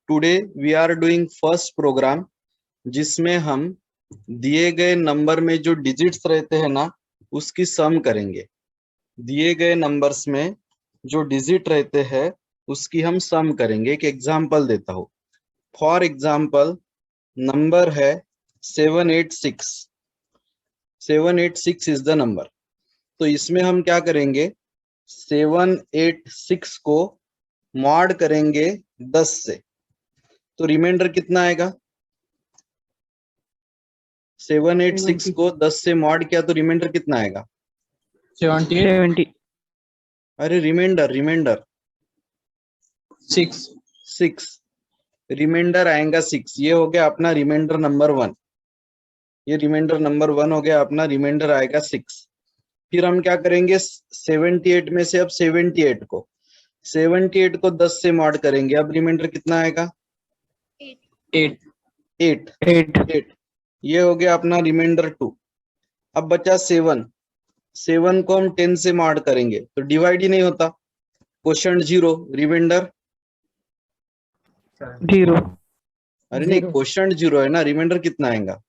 Today we are doing first program, जिसमें हम दिए गए नंबर में जो डिजिट्स रहते हैं ना उसकी सम करेंगे। दिए गए नंबर्स में जो डिजिट रहते हैं उसकी हम सम करेंगे। एक एग्जांपल देता हूं। फॉर एग्जांपल नंबर है 786। 786 इज द नंबर। तो इसमें हम क्या करेंगे, 786 को मॉड करेंगे 10 से, तो रिमाइंडर कितना आएगा? 786 को 10 से मॉड किया तो रिमाइंडर कितना आएगा? 70 अरे रिमाइंडर 6 रिमाइंडर आएगा 6। ये हो गया अपना रिमाइंडर नंबर 1। ये रिमाइंडर नंबर 1 हो गया अपना, रिमाइंडर आएगा 6। फिर हम क्या करेंगे, 78 में से अब 78 को 10 से मॉड करेंगे। अब रिमाइंडर कितना आएगा? 8। ये हो गया अपना रिमाइंडर 2। अब बचा 7 को हम 10 से मॉड करेंगे तो डिवाइड ही नहीं होता, क्वोशंट 0, रिमाइंडर 0। अरे नहीं, क्वोशंट 0 है ना, रिमाइंडर कितना आएगा?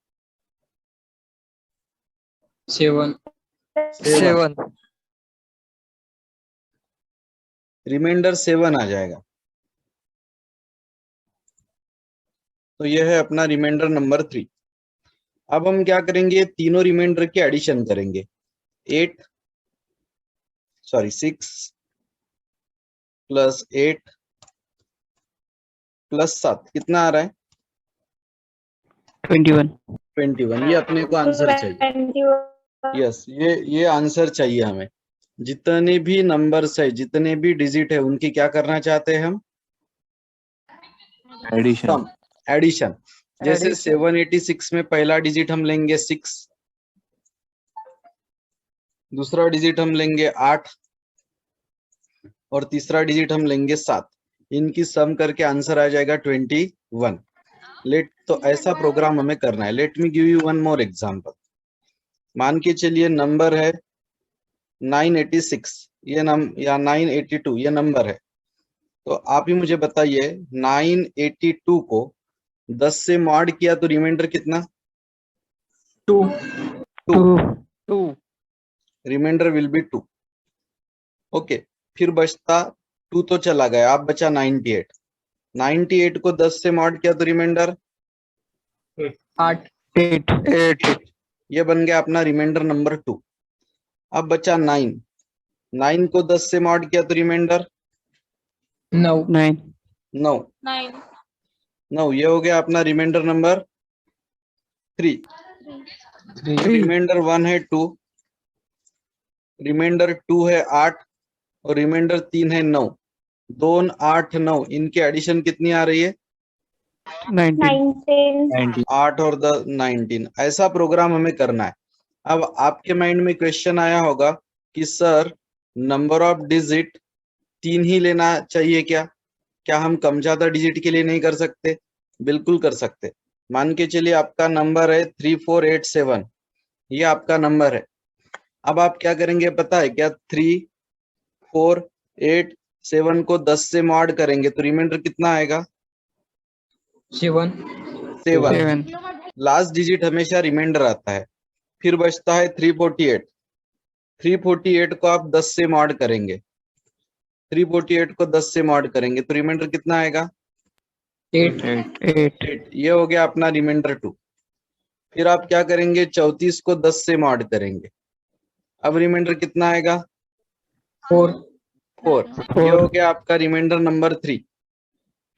7। रिमाइंडर 7 आ जाएगा। तो यह है अपना रिमाइंडर नंबर 3। अब हम क्या करेंगे, तीनों रिमाइंडर के एडिशन करेंगे। 6 प्लस 8 प्लस 7 कितना आ रहा है? 21। ये अपने को आंसर चाहिए। यस, ये आंसर चाहिए हमें। जितने भी नंबर्स है, जितने भी डिजिट है, उनकी क्या करना चाहते हैं हम? एडिशन। जैसे 786 में पहला डिजिट हम लेंगे 6, दूसरा डिजिट हम लेंगे 8 और तीसरा डिजिट हम लेंगे 7। इनकी सम करके आंसर आ जाएगा 21। तो ऐसा प्रोग्राम हमें करना है। Let me give you one more example. मान के चलिए नंबर है 986 या 982 ये नंबर है। तो आप ही मुझे बताइए, 982 को 10 से मॉड किया तो रिमाइंडर कितना? 2। Reminder will B 2। ओके, फिर बचता 2 तो चला गया, अब बचा 98। 98 को 10 से मॉड किया तो रिमाइंडर 8। ये बन गया अपना रिमाइंडर नंबर 2। अब बचा 9 को 10 से मॉड किया तो रिमाइंडर 9। ये हो गया अपना रिमाइंडर नंबर 3। रिमाइंडर 1 है 2, रिमाइंडर 2 है 8 और रिमाइंडर 3 है 9। 2 8 9 इनकी एडिशन कितनी आ रही है? 19। 8 और 19। ऐसा प्रोग्राम हमें करना है। अब आपके माइंड में क्वेश्चन आया होगा कि सर नंबर ऑफ डिजिट 3 ही लेना चाहिए क्या हम कम ज्यादा डिजिट के लिए नहीं कर सकते? बिल्कुल कर सकते। मान के चलिए आपका नंबर है 3487, ये आपका नंबर है। अब आप क्या करेंगे पता है क्या? 3487 को 10 से मॉड करेंगे तो रिमाइंडर कितना आएगा? 7। लास्ट डिजिट हमेशा रिमाइंडर आता है। फिर बचता है 348। 348 को आप 10 से मॉड करेंगे, 348 को 10 से मॉड करेंगे तो रिमाइंडर कितना आएगा? 8। ये हो गया अपना रिमाइंडर 2। फिर आप क्या करेंगे, 34 को 10 से मॉड करेंगे। अब रिमाइंडर कितना आएगा? 4। ये हो गया आपका रिमाइंडर नंबर 3।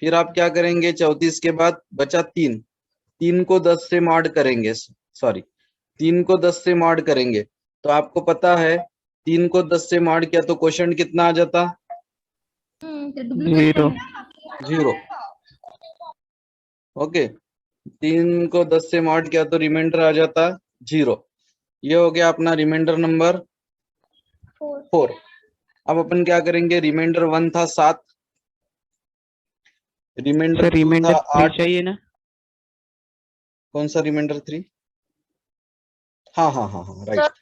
फिर आप क्या करेंगे, 34 के बाद बचा 3 को 10 से मॉड करेंगे, 3 को 10 से मॉड करेंगे तो आपको पता है 3 को 10 से मॉड किया तो क्वोशंट कितना आ जाता? 0। ओके, 3 को 10 से मॉड किया तो रिमाइंडर आ जाता 0। ये हो गया अपना रिमाइंडर नंबर 4। अब अपन क्या करेंगे, रिमाइंडर 1 था 7, रिमाइंडर 2 था 8 चाहिए ना। कौन सा रिमाइंडर 3? हाँ, राइट।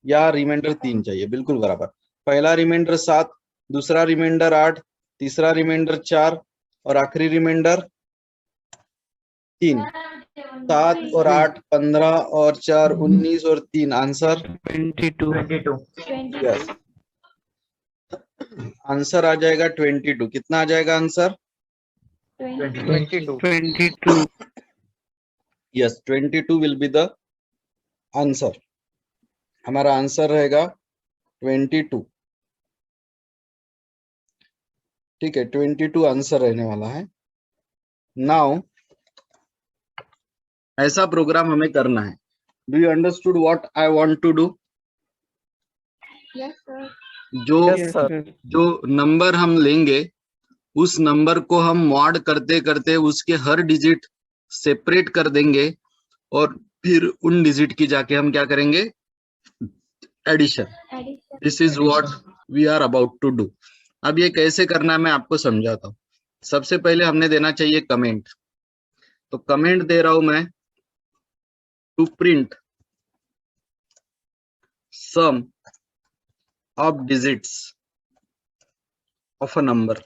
या रिमाइंडर 3 चाहिए, बिल्कुल बराबर। पहला रिमाइंडर 7, दूसरा रिमाइंडर 8, तीसरा रिमाइंडर 4 और आखिरी रिमाइंडर 3, 7 और 8 15 और 4 19 और 3 आंसर 22. 22. यस आंसर आ जाएगा 22। कितना आ जाएगा answer? 22. 22. Yes 22 will be the answer. हमारा आंसर रहेगा 22। ठीक है 22 आंसर रहने वाला है। नाउ ऐसा प्रोग्राम हमें करना है। Do you understood what I want to do? Yes, sir. जो Yes, sir. जो नंबर हम लेंगे उस नंबर को हम मॉड करते करते उसके हर डिजिट सेपरेट कर देंगे और फिर उन डिजिट की जाके हम क्या करेंगे? Addition. Addition. This is what we are about to do. अब ये कैसे करना है मैं आपको समझाता हूँ। सबसे पहले हमने देना चाहिए कमेंट। तो कमेंट दे रहा हूं मैं to print some of digits of a number.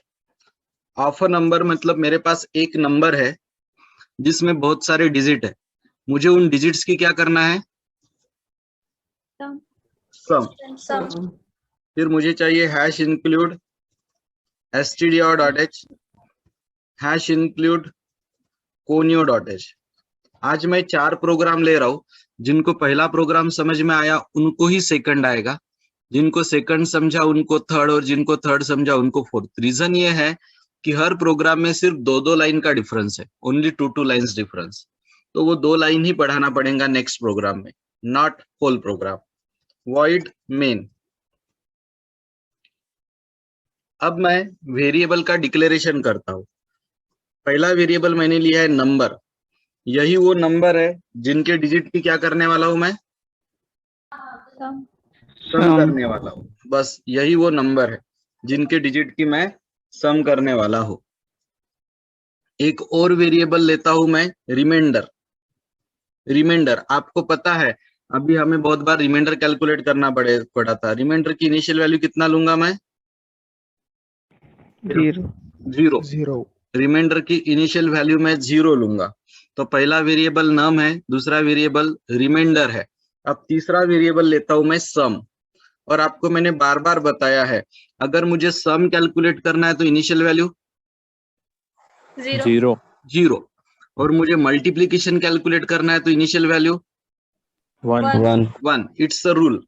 Of a number मतलब मेरे पास एक नंबर है जिसमें बहुत सारे डिजिट है। मुझे उन डिजिट्स की क्या करना है? Sum. सम। Sum. फिर मुझे चाहिए hash include stdio.h hash include conio.h। आज मैं 4 प्रोग्राम ले रहा हूं। जिनको पहला प्रोग्राम समझ में आया उनको ही सेकंड आएगा, जिनको सेकंड समझा उनको थर्ड, और जिनको थर्ड समझा उनको फोर्थ। रीजन ये है कि हर प्रोग्राम में सिर्फ 2-2 लाइन का डिफरेंस है, ओनली 2-2 लाइंस डिफरेंस। तो वो 2 लाइन ही पढ़ाना पड़ेगा नेक्स्ट प्रोग्राम में, not whole program. Void main. अब मैं वेरिएबल का डिक्लेरेशन करता हूं। पहला वेरिएबल मैंने लिया है नंबर। यही वो नंबर है जिनके डिजिट की क्या करने वाला हूं मैं? Sum. सम करने वाला हूं। बस यही वो नंबर है जिनके डिजिट की मैं सम करने वाला हूं। एक और वेरिएबल लेता हूं मैं रिमाइंडर। रिमाइंडर आपको पता है अभी हमें बहुत बार रिमाइंडर कैलकुलेट करना पड़ा था। रिमाइंडर की इनिशियल वैल्यू कितना लूंगा मैं? 0. 0। रिमाइंडर की इनिशियल वैल्यू मैं 0 लूंगा। तो पहला वेरिएबल नम है, दूसरा वेरिएबल रिमाइंडर है। अब तीसरा वेरिएबल लेता हूं मैं सम। और आपको मैंने बार बार बताया है अगर मुझे सम कैलकुलेट करना है तो इनिशियल वैल्यू 0. 0, और मुझे मल्टीप्लीकेशन कैलकुलेट करना है तो initial value 1। It's a rule.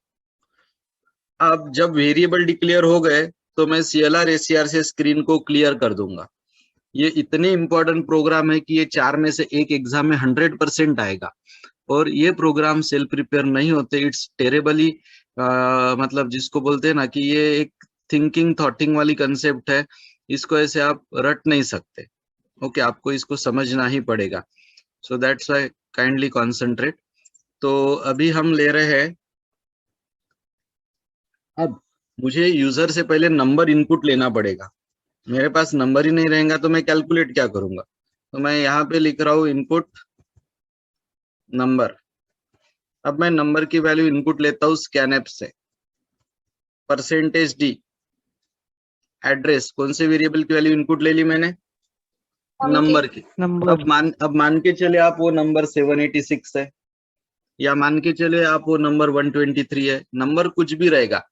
अब जब वेरिएबल डिक्लेयर हो गए तो मैं CLR ACR से स्क्रीन को क्लियर कर दूंगा। ये इतने इंपॉर्टेंट प्रोग्राम है कि ये 4 में से एक एग्जाम में 100% आएगा। और ये प्रोग्राम सेल्फ प्रिपेयर नहीं होते। इट्स टेरेबली मतलब जिसको बोलते हैं ना कि ये एक थिंकिंग थॉटिंग वाली कंसेप्ट है। इसको ऐसे आप रट नहीं सकते। ओके आपको इसको समझना ही पड़ेगा। So that's why kindly concentrate. तो अभी हम ले रहे हैं। अब मुझे यूजर से पहले नंबर इनपुट लेना पड़ेगा। मेरे पास नंबर ही नहीं रहेगा तो मैं कैलकुलेट क्या करूंगा? तो मैं यहाँ पे लिख रहा हूँ इनपुट नंबर। अब मैं नंबर की वैल्यू इनपुट लेता हूँ स्कैनएप से। %d address. कौन से वेरिएबल की वैल्यू इनपुट ले ली मैंने? नंबर की। Number. अब मान के चले आप वो नंबर 786 है, या मान के चले आप वो नंबर 123 है। नंबर कुछ भी रहेगा,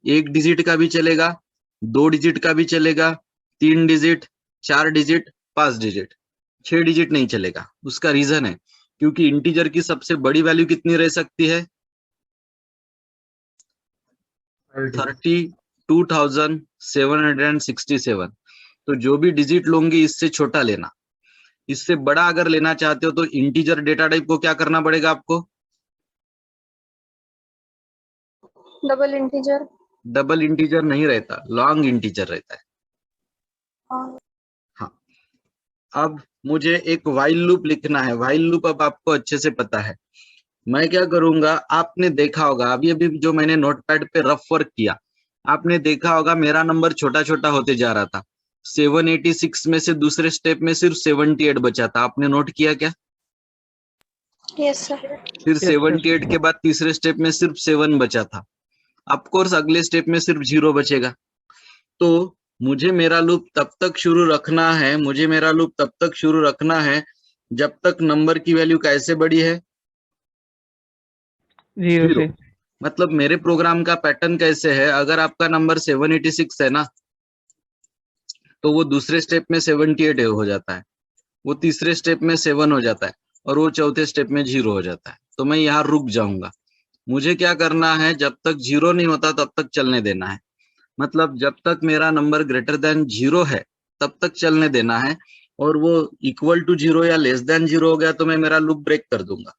1 डिजिट का भी चलेगा, 2 डिजिट का भी चलेगा, 3 डिजिट, 4 डिजिट, 5 डिजिट, 6 डिजिट नहीं चलेगा। उसका रीजन है क्योंकि इंटीजर की सबसे बड़ी वैल्यू कितनी रह सकती है? 32,767। तो जो भी डिजिट लोगे इससे छोटा लेना। इससे बड़ा अगर लेना चाहते हो तो इंटीजर डेटा टाइप को क्या करना पड़ेगा आपको? Double integer. डबल इंटीजर नहीं रहता, लॉन्ग इंटीजर रहता है। हाँ। अब मुझे एक व्हाइल लूप लिखना है। व्हाइल लूप अब आपको अच्छे से पता है। मैं क्या करूंगा, आपने देखा होगा अभी अभी जो मैंने नोटपैड पे रफ वर्क किया, आपने देखा होगा मेरा नंबर छोटा छोटा होते जा रहा था। 786 में से दूसरे स्टेप में सिर्फ 78 बचा था। आपने नोट किया क्या? Yes, sir. फिर Yes, sir. 78 के बाद तीसरे स्टेप में सिर्फ 7 बचा था। ऑफकोर्स अगले स्टेप में सिर्फ 0 बचेगा। तो मुझे मेरा लूप तब तक शुरू रखना है जब तक नंबर की वैल्यू कैसे बड़ी है, 0 से मतलब मेरे प्रोग्राम का पैटर्न कैसे है, अगर आपका नंबर 786 है ना, तो वो दूसरे स्टेप में 78 हो जाता है, वो तीसरे स्टेप में 7 हो जाता है, और वो चौथे स्टेप में 0 हो जाता है। तो मैं यहाँ रुक जाऊंगा। मुझे क्या करना है, जब तक 0 नहीं होता तब तक चलने देना है। मतलब जब तक मेरा नंबर ग्रेटर देन 0 है तब तक चलने देना है, और वो इक्वल टू 0 या लेस देन 0 हो गया तो मैं मेरा लूप ब्रेक कर दूंगा।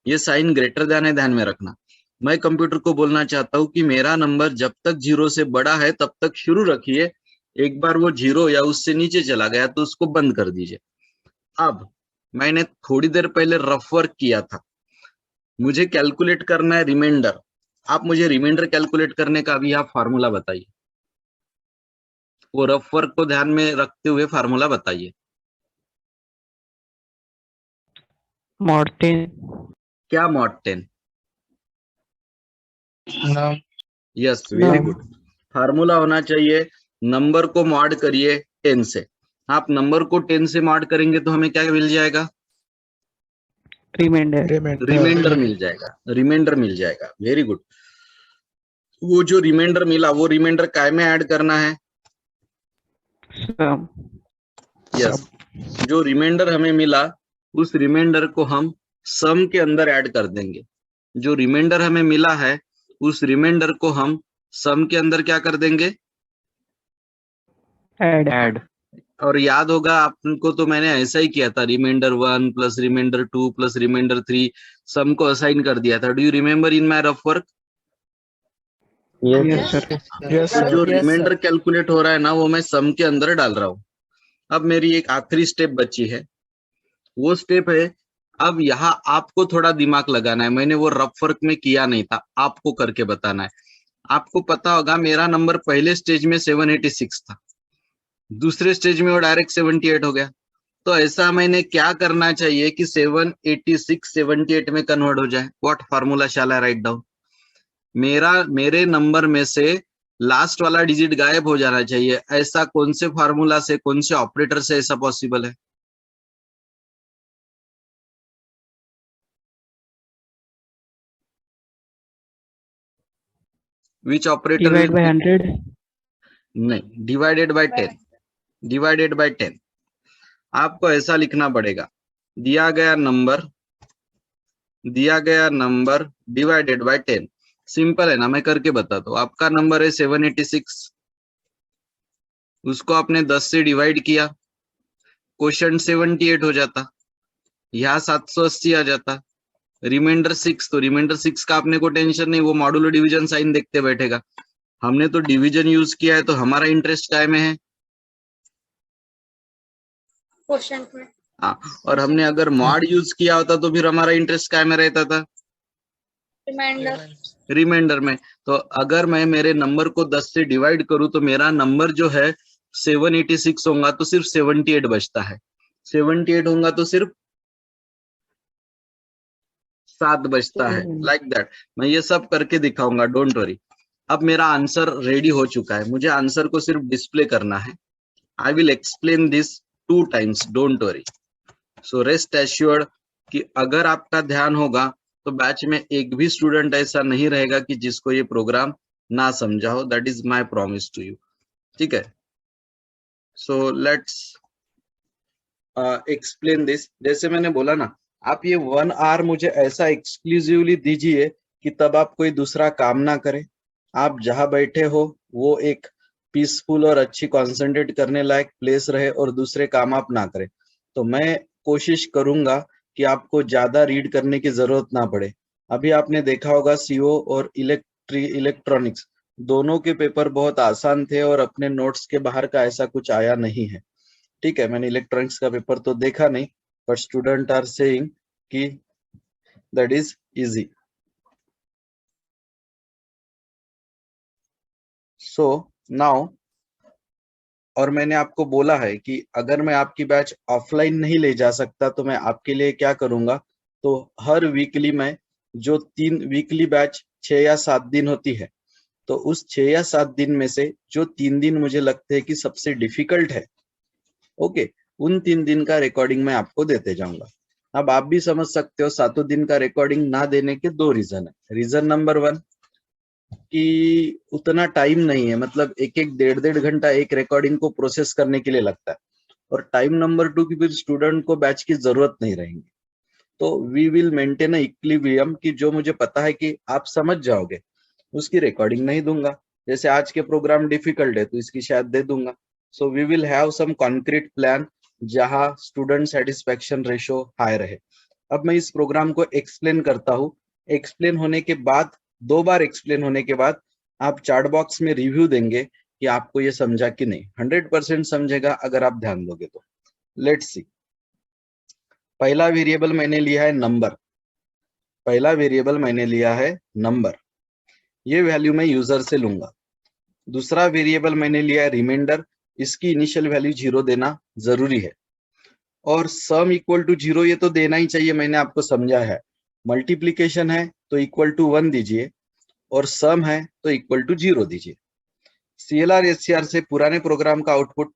ये साइन ग्रेटर देन है, ध्यान में रखना। मैं कंप्यूटर को बोलना चाहता हूं कि मेरा नंबर जब तक 0 से बड़ा है तब तक शुरू रखिए, एक बार वो 0 या उससे नीचे चला गया तो उसको बंद कर दीजिए। अब मैंने थोड़ी देर पहले रफ वर्क किया था, मुझे कैलकुलेट करना है रिमाइंडर। आप मुझे रिमाइंडर कैलकुलेट करने का भी आप फार्मूला बताइए, वो रफ वर्क को ध्यान में रखते हुए फार्मूला बताइए। mod 10 क्या mod 10? num yes, very num good. Formula होना चाहिए, नंबर को मॉड करिए 10 से। आप नंबर को 10 से मॉड करेंगे तो हमें क्या मिल जाएगा, remainder रिमाइंडर मिल जाएगा, रिमाइंडर मिल जाएगा। Very good. वो जो रिमाइंडर मिला, वो रिमाइंडर काय में ऐड करना है, sum यस। जो रिमाइंडर हमें मिला उस रिमाइंडर को हम सम के अंदर ऐड कर देंगे। जो रिमाइंडर हमें मिला है उस रिमाइंडर को हम सम के अंदर क्या कर देंगे, add और याद होगा आपको, तो मैंने ऐसा ही किया था, remainder 1 plus remainder 2 plus remainder 3 sum को असाइन कर दिया था। Do you remember in my rough work? yes sir जो रिमाइंडर कैलकुलेट हो रहा है ना, वो मैं सम के अंदर डाल रहा हूँ। अब मेरी एक आखिरी स्टेप बची है, वो स्टेप है, अब यहाँ आपको थोड़ा दिमाग लगाना है। मैंने वो रफ वर्क में किया नहीं था, आपको करके बताना है। आपको पता होगा मेरा नंबर पहले स्टेज में 786 था, दूसरे स्टेज में वो डायरेक्ट 78 हो गया। तो ऐसा मैंने क्या करना चाहिए कि 786 78 में कन्वर्ट हो जाए। What formula shall I write down? मेरे नंबर में से लास्ट वाला डिजिट गायब हो जाना चाहिए। ऐसा कौन से फार्मूला से, कौन से ऑपरेटर से ऐसा पॉसिबल है? विच ऑपरेटर? divide by 100 नहीं, डिवाइडेड बाय 10, डिवाइडेड बाय 10। आपको ऐसा लिखना पड़ेगा, दिया गया नंबर डिवाइडेड बाय 10। सिंपल है ना, मैं करके बताता हूँ। आपका नंबर है 786, उसको आपने 10 से डिवाइड किया, क्वोशंट 78 हो जाता, यहाँ 780 आ जाता, रिमाइंडर 6। तो रिमाइंडर 6 का आपने को टेंशन नहीं, वो मॉडुलो डिवीजन साइन देखते बैठेगा। हमने तो डिवीजन यूज किया है, तो हमारा इंटरेस्ट काय में है, क्वेश्चन में। हाँ। और हमने अगर मॉड यूज किया होता तो फिर हमारा इंटरेस्ट काय में रहता था, रिमाइंडर। रिमाइंडर में। तो अगर मैं मेरे नंबर को 10 से डिवाइड करूं तो मेरा नंबर जो है 786 होगा तो सिर्फ 78 बचता है, 78 होगा तो सिर्फ 7 बचता है, लाइक दैट। मैं ये सब करके दिखाऊंगा, डोंट वरी। अब मेरा आंसर रेडी हो चुका है, मुझे आंसर को सिर्फ डिस्प्ले करना है। I will explain this 2 times, don't worry. So rest assured कि अगर आपका ध्यान होगा तो बैच में एक भी स्टूडेंट ऐसा नहीं रहेगा कि जिसको ये प्रोग्राम ना समझा हो। That is my promise to you, ठीक है। So let's explain this. जैसे मैंने बोला ना, आप ये 1 आवर मुझे ऐसा एक्सक्लूसिवली दीजिए कि तब आप कोई दूसरा काम ना करें, आप जहां बैठे हो वो एक पीसफुल और अच्छी कंसंट्रेट करने लायक प्लेस रहे और दूसरे काम आप ना करें। तो मैं कोशिश करूंगा कि आपको ज्यादा रीड करने की जरूरत ना पड़े। अभी आपने देखा होगा सीओ और इलेक्ट्रॉनिक्स दोनों के पेपर बहुत आसान थे और अपने नोट्स के बाहर का ऐसा कुछ आया नहीं है, ठीक है। मैंने इलेक्ट्रॉनिक्स का पेपर तो देखा नहीं, बट स्टूडेंट आर सेइंग कि that is easy. So now, और मैंने आपको बोला है कि अगर मैं आपकी बैच ऑफलाइन नहीं ले जा सकता तो मैं आपके लिए क्या करूंगा, तो हर वीकली में जो 3 वीकली बैच 6 या 7 दिन होती है, तो उस 6 या 7 दिन में से जो 3 दिन मुझे लगते हैं कि सबसे डिफिकल्ट है, ओके, उन 3 दिन का रिकॉर्डिंग मैं आपको देते जाऊंगा। अब आप भी समझ सकते हो 7 दिन का रिकॉर्डिंग ना देने के 2 रीजन है। रीजन नंबर 1 कि उतना टाइम नहीं है, मतलब एक एक डेढ़ घंटा एक रिकॉर्डिंग को प्रोसेस करने के लिए लगता है। और टाइम नंबर 2 की फिर स्टूडेंट को बैच की जरूरत नहीं रहेगी। तो we will maintain a equilibrium कि जो मुझे पता है कि आप समझ जाओगे उसकी रिकॉर्डिंग नहीं दूंगा। जैसे आज के प्रोग्राम डिफिकल्ट है तो इसकी शायद दे दूंगा। So we will have some concrete plan जहां स्टूडेंट सेटिस्फेक्शन रेशियो हाई रहे। अब मैं इस प्रोग्राम को एक्सप्लेन करता हूँ। एक्सप्लेन होने के बाद 2 बार एक्सप्लेन होने के बाद आप चार्ट बॉक्स में रिव्यू देंगे कि आपको ये समझा कि नहीं। 100% समझेगा अगर आप ध्यान दोगे तो। Let's see. पहला वेरिएबल मैंने लिया है नंबर। पहला वेरिएबल मैंने लिया है नंबर, ये वैल्यू मैं यूजर से लूंगा। दूसरा वेरिएबल मैंने लिया है रिमाइंडर, इसकी इनिशियल वैल्यू 0 देना जरूरी है। और सम इक्वल टू 0 ये तो देना ही चाहिए, मैंने आपको समझा है। मल्टीप्लीकेशन है तो इक्वल टू 1 दीजिए और सम है तो इक्वल टू 0 दीजिए। CLR SCR से पुराने प्रोग्राम का आउटपुट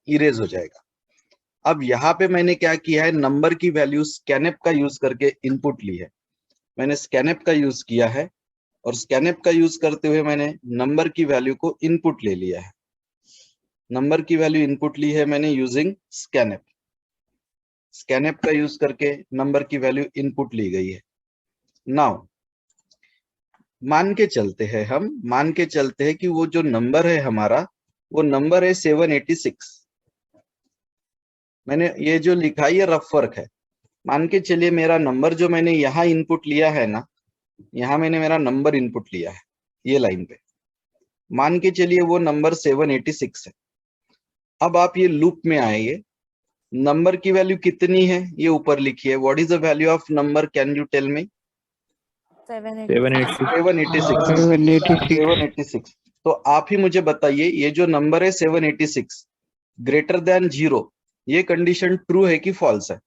इरेज हो जाएगा। अब यहाँ पे मैंने क्या किया है, नंबर की वैल्यू स्कैनएप का यूज करके इनपुट ली है। मैंने स्कैनएप का यूज किया है और स्कैनएप का यूज करते हुए मैंने नंबर की वैल्यू को इनपुट ले लिया है। नंबर की वैल्यू इनपुट ली है मैंने यूजिंग स्कैनएप। स्कैनएप का यूज करके नंबर की वैल्यू इनपुट ली गई है। नाउ मान के चलते हैं कि वो जो नंबर है हमारा, वो नंबर है 786। मैंने ये जो लिखा है ये रफ वर्क है। मान के चलिए मेरा नंबर जो मैंने यहाँ इनपुट लिया है ना, यहाँ मैंने मेरा नंबर इनपुट लिया है ये लाइन पे। मान के चलिए वो नंबर 786 है। अब आप ये लूप में आएंगे, नंबर की वैल्यू कितनी है ये ऊपर लिखी है। What is the value of number, can you tell me? 786 786। तो आप ही मुझे बताइए, ये जो नंबर है 786 ग्रेटर देन 0, ये कंडीशन ट्रू है कि फॉल्स है?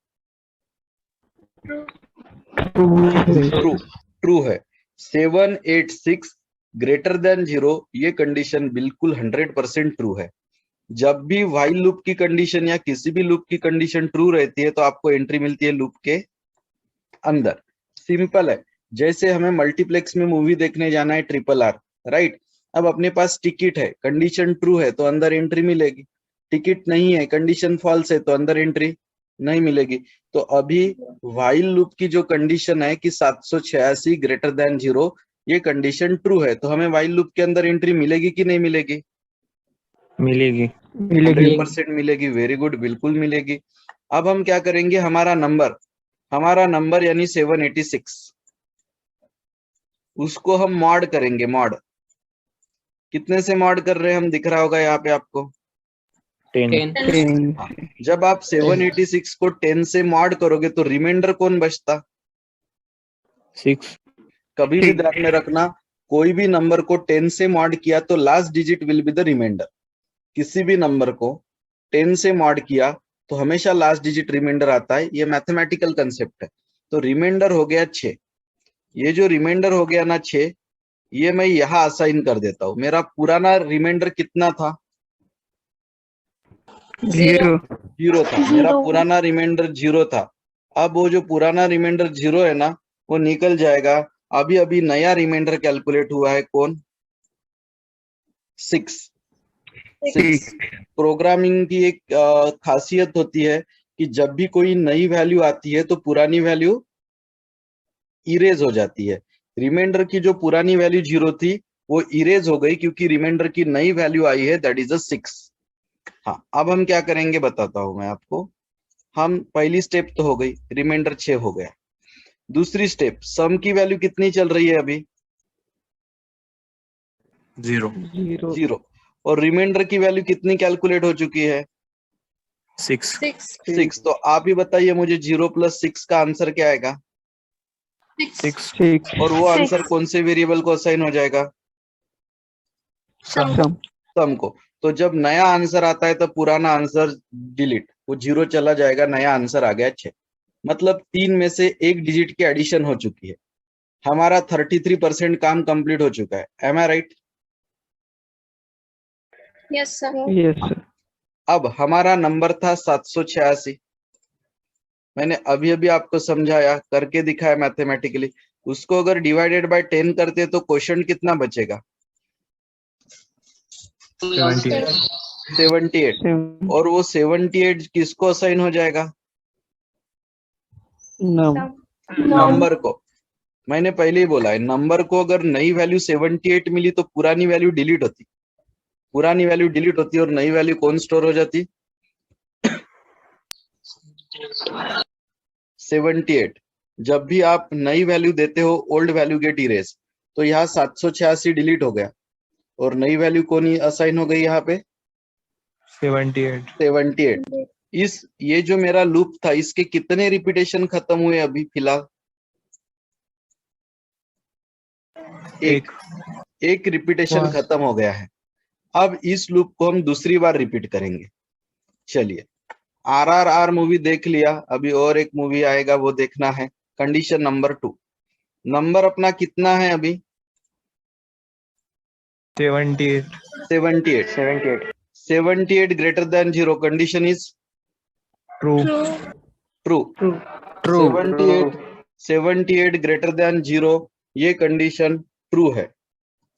ट्रू, ट्रू है। 786 ग्रेटर देन 0 ये कंडीशन बिल्कुल 100% ट्रू है। जब भी व्हाइल लूप की कंडीशन या किसी भी लूप की कंडीशन ट्रू रहती है तो आपको एंट्री मिलती है लूप के अंदर। सिंपल है। जैसे हमें मल्टीप्लेक्स में मूवी देखने जाना है RRR, राइट? अब अपने पास टिकट है, कंडीशन ट्रू है तो अंदर एंट्री मिलेगी। टिकट नहीं है, कंडीशन फॉल्स है तो अंदर एंट्री नहीं मिलेगी। तो अभी व्हाइल लूप की जो कंडीशन है कि 786 ग्रेटर देन 0, ये कंडीशन ट्रू है, तो हमें व्हाइल लूप के अंदर एंट्री मिलेगी कि नहीं मिलेगी? मिलेगी। 100% मिलेगी। वेरी गुड, बिल्कुल मिलेगी। अब हम क्या करेंगे, हमारा नंबर यानी 786, उसको हम मॉड करेंगे। मॉड कितने से मॉड कर रहे हैं हम, दिख रहा होगा यहाँ पे आपको। 10 हाँ, जब आप 786 को 10 से मॉड करोगे तो रिमाइंडर कौन बचता? 6 कभी भी ध्यान में रखना, कोई भी नंबर को 10 से मॉड किया तो last digit will be the remainder. किसी भी नंबर को 10 से मॉड किया तो हमेशा लास्ट डिजिट रिमाइंडर आता है। ये मैथमेटिकल कंसेप्ट है। तो रिमाइंडर हो गया 6। ये जो रिमाइंडर हो गया ना 6, ये मैं यहाँ असाइन कर देता हूँ। मेरा पुराना रिमाइंडर कितना था? 0 0 था। मेरा पुराना रिमाइंडर 0 था। अब वो जो पुराना रिमाइंडर 0 है ना, वो निकल जाएगा। अभी अभी नया रिमाइंडर कैलकुलेट हुआ है, कौन? 6। प्रोग्रामिंग की एक खासियत होती है कि जब भी कोई नई वैल्यू आती है तो पुरानी वैल्यू इरेज हो जाती है। रिमाइंडर की जो पुरानी वैल्यू 0 थी वो इरेज हो गई क्योंकि रिमाइंडर की नई वैल्यू आई है, दैट इज अ 6। हाँ, अब हम क्या करेंगे बताता हूं मैं आपको। हम पहली स्टेप तो हो गई, रिमाइंडर 6 हो गया। दूसरी स्टेप, सम की वैल्यू कितनी चल रही है अभी? 0। और रिमाइंडर की वैल्यू कितनी कैलकुलेट हो चुकी है? 6। तो आप ही बताइए मुझे, 0 + 6 का आंसर क्या आएगा? 6 और वो आंसर कौन से वेरिएबल को असाइन हो जाएगा? सम को। तो जब नया आंसर आता है तो पुराना आंसर डिलीट, वो 0 चला जाएगा, नया आंसर आ गया 6। मतलब 3 में से एक डिजिट की एडिशन हो चुकी है। हमारा 33% काम कंप्लीट हो चुका है। Am I right? Yes sir. yes sir अब हमारा नंबर था 786। मैंने अभी अभी आपको समझाया, करके दिखाया मैथमेटिकली। उसको अगर डिवाइडेड बाय 10 करते तो क्वोशंट कितना बचेगा? 78. 78। 7 और वो 78 किसको असाइन हो जाएगा? num नंबर को। मैंने पहले ही बोला है, नंबर को अगर नई वैल्यू 78 मिली तो पुरानी वैल्यू डिलीट होती, पुरानी वैल्यू डिलीट होती और नई वैल्यू कौन स्टोर हो जाती? 78। जब भी आप नई वैल्यू देते हो, ओल्ड वैल्यू गेट इरेज, तो यहाँ 786 डिलीट हो गया और नई वैल्यू कौन असाइन हो गई यहाँ पे? 78. 78। ये जो मेरा लूप था, इसके कितने रिपीटेशन खत्म हुए अभी फिलहाल? एक रिपीटेशन वाह। खत्म हो गया है। अब इस लूप को हम दूसरी बार रिपीट करेंगे। चलिए, RRR मूवी देख लिया, अभी और एक मूवी आएगा वो देखना है। Condition number 2। नंबर अपना कितना है अभी? 78. 78। 78 greater than 0, condition is True. True. True. True. 78 greater than 0, ये कंडीशन ट्रू है।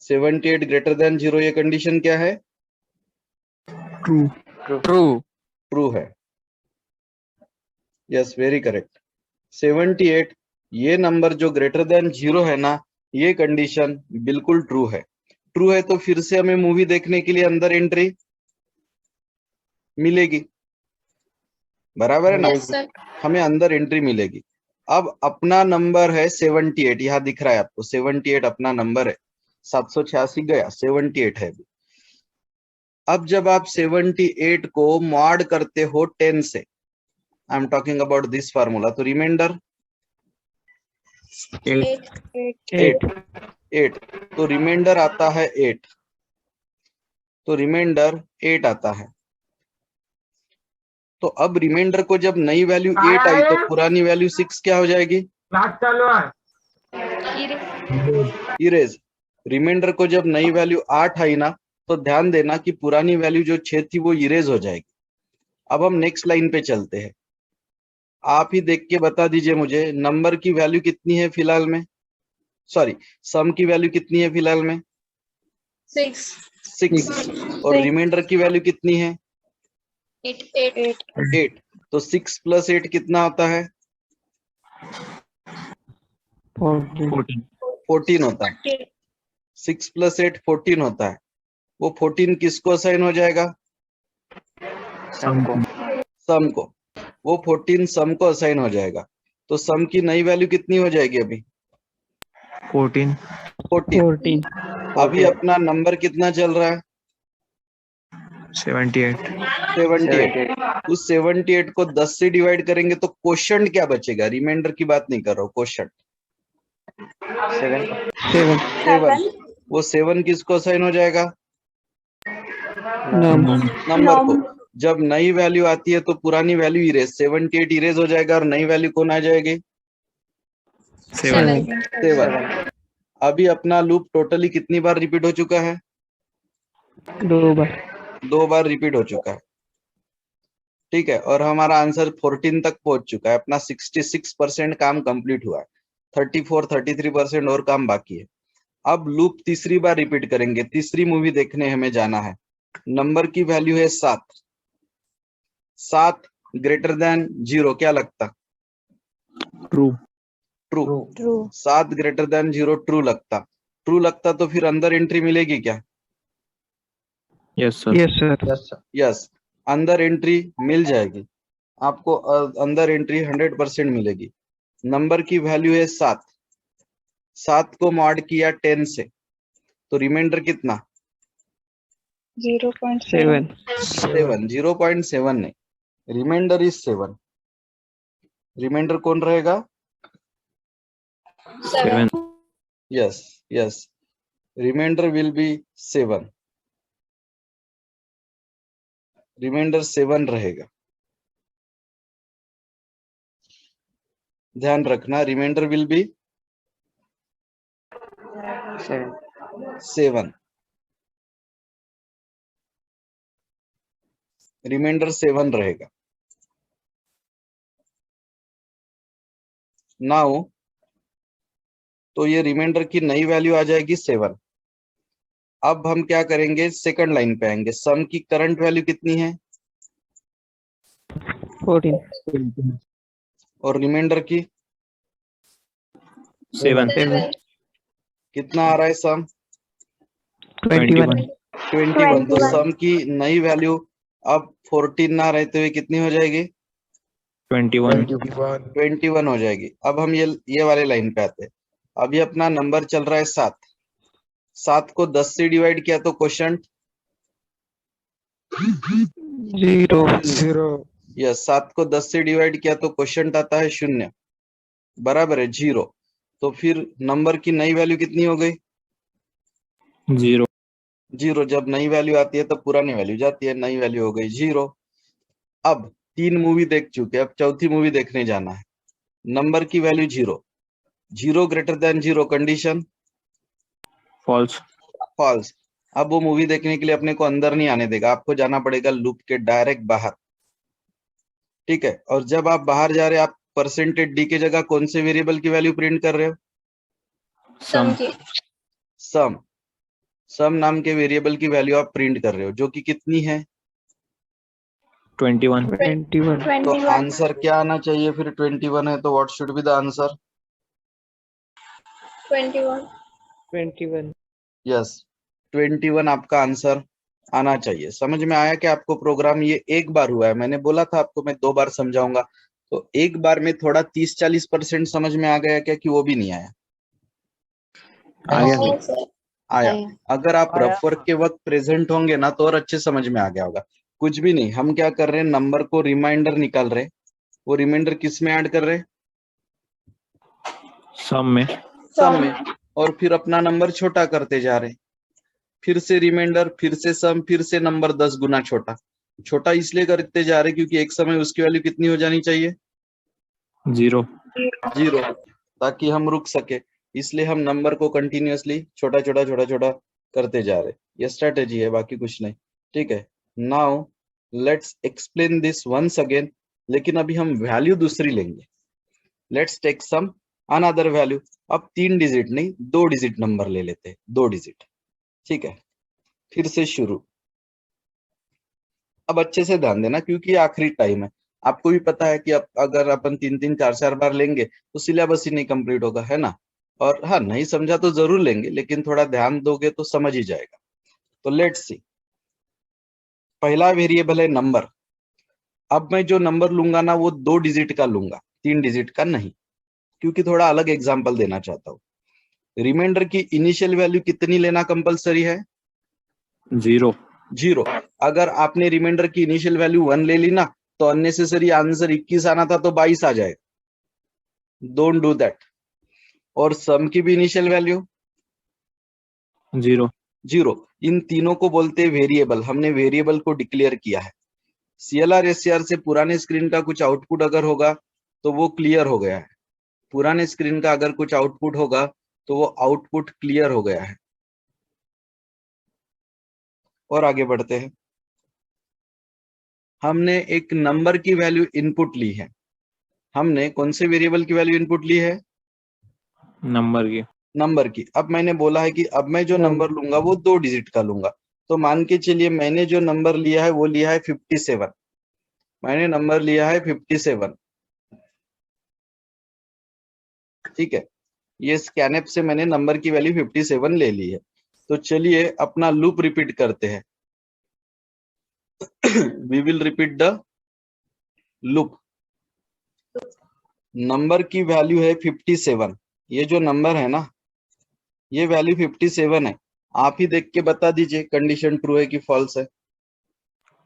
78 ग्रेटर देन 0, ये कंडीशन क्या है? True. ट्रू है। Yes, very correct. 78, ये नंबर जो ग्रेटर देन 0 है ना, ये कंडीशन बिल्कुल ट्रू है। ट्रू है तो फिर से हमें मूवी देखने के लिए अंदर एंट्री मिलेगी, बराबर है ना? Yes, sir. हमें अंदर एंट्री मिलेगी। अब अपना नंबर है 78, यहाँ दिख रहा है आपको 78 अपना नंबर है। 786 गया, 78 है अभी। अब जब आप 78 को मॉड करते हो 10 से, I am talking about this formula, तो रिमाइंडर 8. 8। तो रिमाइंडर आता है 8, तो रिमाइंडर 8 आता है। तो अब रिमाइंडर को जब नई वैल्यू 8 आई तो पुरानी वैल्यू 6 क्या हो जाएगी? इरेज। रिमाइंडर को जब नई वैल्यू 8 आई ना, तो ध्यान देना कि पुरानी वैल्यू जो 6 थी वो इरेज हो जाएगी। अब हम नेक्स्ट लाइन पे चलते हैं। आप ही देख के बता दीजिए मुझे, नंबर की वैल्यू कितनी है फिलहाल में? सॉरी, सम की वैल्यू कितनी है फिलहाल में? 6. 6। और रिमाइंडर की वैल्यू कितनी है? 8. 8। तो 6 + 8 कितना होता है? 14 14 होता है। 6 + 8 14 होता है। वो 14 किसको असाइन हो जाएगा? सम को। वो 14 सम को असाइन हो जाएगा। तो सम की नई वैल्यू कितनी हो जाएगी अभी? 14. 14। अभी अपना नंबर कितना चल रहा है? 78. 78। उस 78 को 10 से डिवाइड करेंगे तो क्वोशंट क्या बचेगा? रिमाइंडर की बात नहीं कर रहा हूँ, क्वोशंट 7 7। वो 7 किसको असाइन हो जाएगा? num नंबर को। जब नई वैल्यू आती है तो पुरानी वैल्यू इरेज, 78 इरेज हो जाएगा और नई वैल्यू कौन आ जाएगी? 7. 7। अभी अपना लूप टोटली कितनी बार रिपीट हो चुका है? 2 बार 2 बार रिपीट हो चुका है। ठीक है, और हमारा आंसर 14 तक पहुंच चुका है। अपना 66% काम कंप्लीट हुआ है, 33% और काम बाकी है। अब लूप तीसरी बार रिपीट करेंगे। तीसरी मूवी देखने हमें जाना है। नंबर की वैल्यू है 7। 7 ग्रेटर देन 0, क्या लगता? True. True. 7 greater than 0 true लगता। ट्रू लगता तो फिर अंदर एंट्री मिलेगी क्या? Yes, sir. yes sir yes, अंदर एंट्री मिल जाएगी आपको। अंदर एंट्री 100% मिलेगी। नंबर की वैल्यू है 7। 7 को मॉड किया 10 से, तो रिमाइंडर कितना? 7 7। 0.7 नहीं, रिमाइंडर इज 7। रिमाइंडर कौन रहेगा? 7. Yes, yes, remainder will be 7। Remainder 7 रहेगा, ध्यान रखना। Reminder will be 7। रिमाइंडर 7 रहेगा। नाउ तो ये रिमाइंडर की नई वैल्यू आ जाएगी 7। अब हम क्या करेंगे, सेकंड लाइन पे आएंगे। सम की करंट वैल्यू कितनी है 14 और रिमाइंडर की 7 7 कितना आ रहा है सम 21 21। तो सम की नई वैल्यू अब 14 ना रहते हुए कितनी हो जाएगी 21 21 हो जाएगी। अब हम ये वाले लाइन पे आते हैं। अभी अपना नंबर चल रहा है 7। 7 को 10 से डिवाइड किया तो क्वेश्चन 0 यस, 7 को 10 से डिवाइड किया तो क्वेश्चन आता है 0 बराबर है 0। तो फिर नंबर की नई वैल्यू कितनी हो गई 0 0। जब नई वैल्यू आती है तो पुरानी वैल्यू जाती है, नई वैल्यू हो गई 0। अब 3 मूवी देख चुके, अब चौथी मूवी देखने जाना है। नंबर की value 0, 0 greater than 0 condition false false. अब वो मूवी देखने के लिए अपने को अंदर नहीं आने देगा, आपको जाना पड़ेगा लूप के डायरेक्ट बाहर। ठीक है, और जब आप बाहर जा रहे हैं, आप परसेंटेज डी के जगह कौन से वेरिएबल की वैल्यू प्रिंट कर रहे हो sum सम। सम नाम के वेरिएबल की वैल्यू आप प्रिंट कर रहे हो, जो कि कितनी है 21 तो आंसर क्या आना चाहिए फिर 21 है तो what should be the answer 21 yes 21 आपका आंसर आना चाहिए। समझ में आया कि आपको प्रोग्राम ये एक बार हुआ है, मैंने बोला था आपको मैं 2 बार समझाऊंगा। तो एक बार में थोड़ा 30-40% समझ में आ गया क्या कि वो भी नहीं आया आया। अगर आप रफ वर्क के वक्त प्रेजेंट होंगे ना तो और अच्छे समझ में आ गया होगा। कुछ भी नहीं, हम क्या कर रहे हैं, नंबर को रिमाइंडर निकाल रहे, वो रिमाइंडर किस में ऐड कर रहे sum में सम में, और फिर अपना नंबर छोटा करते जा रहे, फिर से रिमाइंडर, फिर से सम, फिर से नंबर 10 गुना छोटा। छोटा इसलिए करते जा रहे क्योंकि एक समय उसकी वैल्यू कितनी हो जानी चाहिए 0 0, ताकि हम रुक सके। इसलिए हम नंबर को कंटिन्यूअसली छोटा छोटा छोटा छोटा करते जा रहे। ये स्ट्रेटेजी है, बाकी कुछ नहीं। ठीक है, now let's explain this once again. लेकिन अभी हम वैल्यू दूसरी लेंगे। Let's take some another value. अब 3 डिजिट नहीं 2 डिजिट नंबर ले लेते हैं, 2 डिजिट। ठीक है, फिर से शुरू। अब अच्छे से ध्यान देना क्योंकि ये आखिरी टाइम है। आपको भी पता है कि अब अगर अपन 3-3 4-4 बार लेंगे तो सिलेबस ही नहीं कंप्लीट होगा, है ना। और हाँ, नहीं समझा तो जरूर लेंगे, लेकिन थोड़ा ध्यान दोगे तो समझ ही जाएगा। तो लेट्स सी, पहला वेरिएबल है नंबर। अब मैं जो नंबर लूंगा ना वो 2 डिजिट का लूंगा, 3 डिजिट का नहीं, क्योंकि थोड़ा अलग एग्जाम्पल देना चाहता हूँ। रिमाइंडर की इनिशियल वैल्यू कितनी लेना कंपलसरी है 0 0। अगर आपने रिमाइंडर की इनिशियल वैल्यू 1 ले ली ना तो अननेसेसरी आंसर 21 आना था तो 22 आ जाएगा। Don't do that. और सम की भी इनिशियल वैल्यू 0 0। इन तीनों को बोलते हैं वेरिएबल। हमने वेरिएबल को डिक्लेयर किया है। CLR SCR से पुराने स्क्रीन का कुछ आउटपुट अगर होगा तो वो क्लियर हो गया है। पुराने स्क्रीन का अगर कुछ आउटपुट होगा तो वो आउटपुट क्लियर हो गया है। और आगे बढ़ते हैं। हमने एक नंबर की वैल्यू इनपुट ली है। हमने कौन से वेरिएबल की वैल्यू इनपुट ली है नंबर की। अब मैंने बोला है कि अब मैं जो नंबर लूंगा वो 2 डिजिट का लूंगा। तो मान के चलिए मैंने जो नंबर लिया है वो लिया है 57। मैंने नंबर लिया है 57। ठीक है, ये स्कैनएप से मैंने नंबर की वैल्यू 57 ले ली है। तो चलिए अपना लूप रिपीट करते हैं। We will repeat the loop. Number की वैल्यू है 57। ये जो नंबर है ना ये वैल्यू 57 है। आप ही देख के बता दीजिए कंडीशन ट्रू है कि फॉल्स है।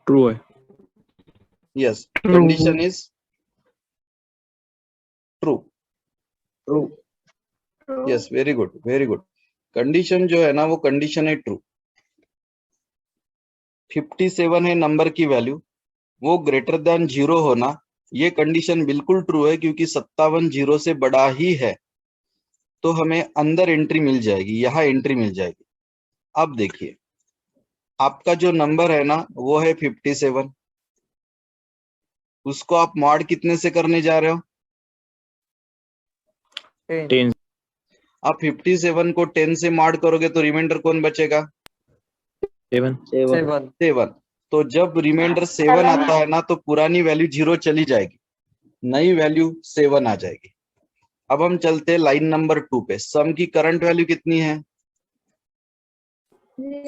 ट्रू है yes, condition is true. True yes, very good very good. Condition जो है ना वो कंडीशन है ट्रू। 57 है नंबर की वैल्यू, वो ग्रेटर देन 0 होना, ये कंडीशन बिल्कुल ट्रू है क्योंकि 57 0 से बड़ा ही है। तो हमें अंदर एंट्री मिल जाएगी, यहाँ एंट्री मिल जाएगी। अब देखिए आपका जो नंबर है ना वो है 57। उसको आप मॉड कितने से करने जा रहे हो 10 आप 57 को 10 से मॉड करोगे तो रिमाइंडर कौन बचेगा? 7 7 7। तो जब रिमाइंडर 7 आता है ना तो पुरानी वैल्यू 0 चली जाएगी, नई वैल्यू 7 आ जाएगी। अब हम चलते हैं लाइन नंबर 2 पे। सम की करंट वैल्यू कितनी है?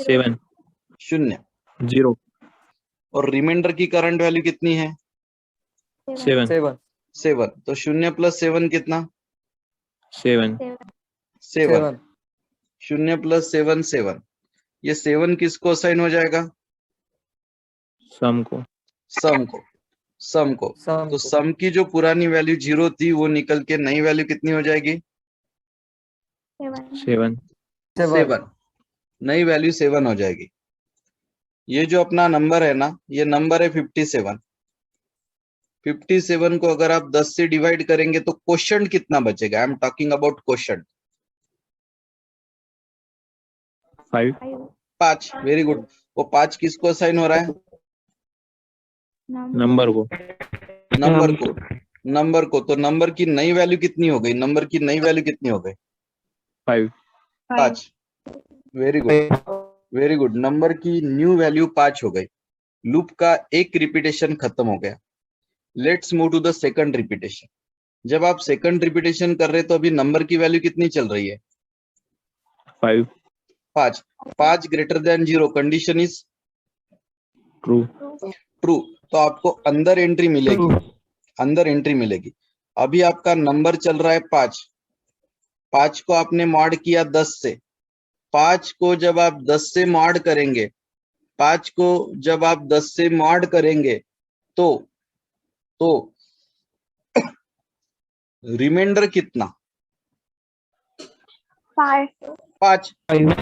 7 0। 0 और रिमाइंडर की करंट वैल्यू कितनी है? 7 7 7। तो 0 + 7 कितना? 7 7। 0 + 7 7। ये 7 किसको असाइन हो जाएगा? सम को सम को। सम को। सम तो को सम की जो पुरानी वैल्यू 0 थी वो निकल के नई वैल्यू कितनी हो जाएगी? 7 7। नई वैल्यू 7 हो जाएगी। ये जो अपना नंबर है ना, ये नंबर है 57। 57 को अगर आप 10 से डिवाइड करेंगे तो क्वोशंट कितना बचेगा? I am talking about quotient. 5 5। Very good. वो 5 किसको असाइन हो रहा है? नंबर को नंबर को। नंबर को। तो नंबर की नई वैल्यू कितनी हो गई? नंबर की नई वैल्यू कितनी हो गई? 5 5। Very good, very good. Number की न्यू वैल्यू 5 हो गई। लूप का एक रिपीटेशन खत्म हो गया। Let's move to the second repetition. जब आप सेकंड रिपीटेशन कर रहे हैं तो अभी नंबर की वैल्यू कितनी चल रही है? 5 5। 5 greater than 0 condition is true true. तो आपको अंदर एंट्री मिलेगी, अंदर एंट्री मिलेगी। अभी आपका नंबर चल रहा है 5। 5 को आपने मॉड किया 10 से। 5 को जब आप 10 से मॉड करेंगे, 5 को जब आप 10 से मॉड करेंगे तो रिमाइंडर कितना? 5।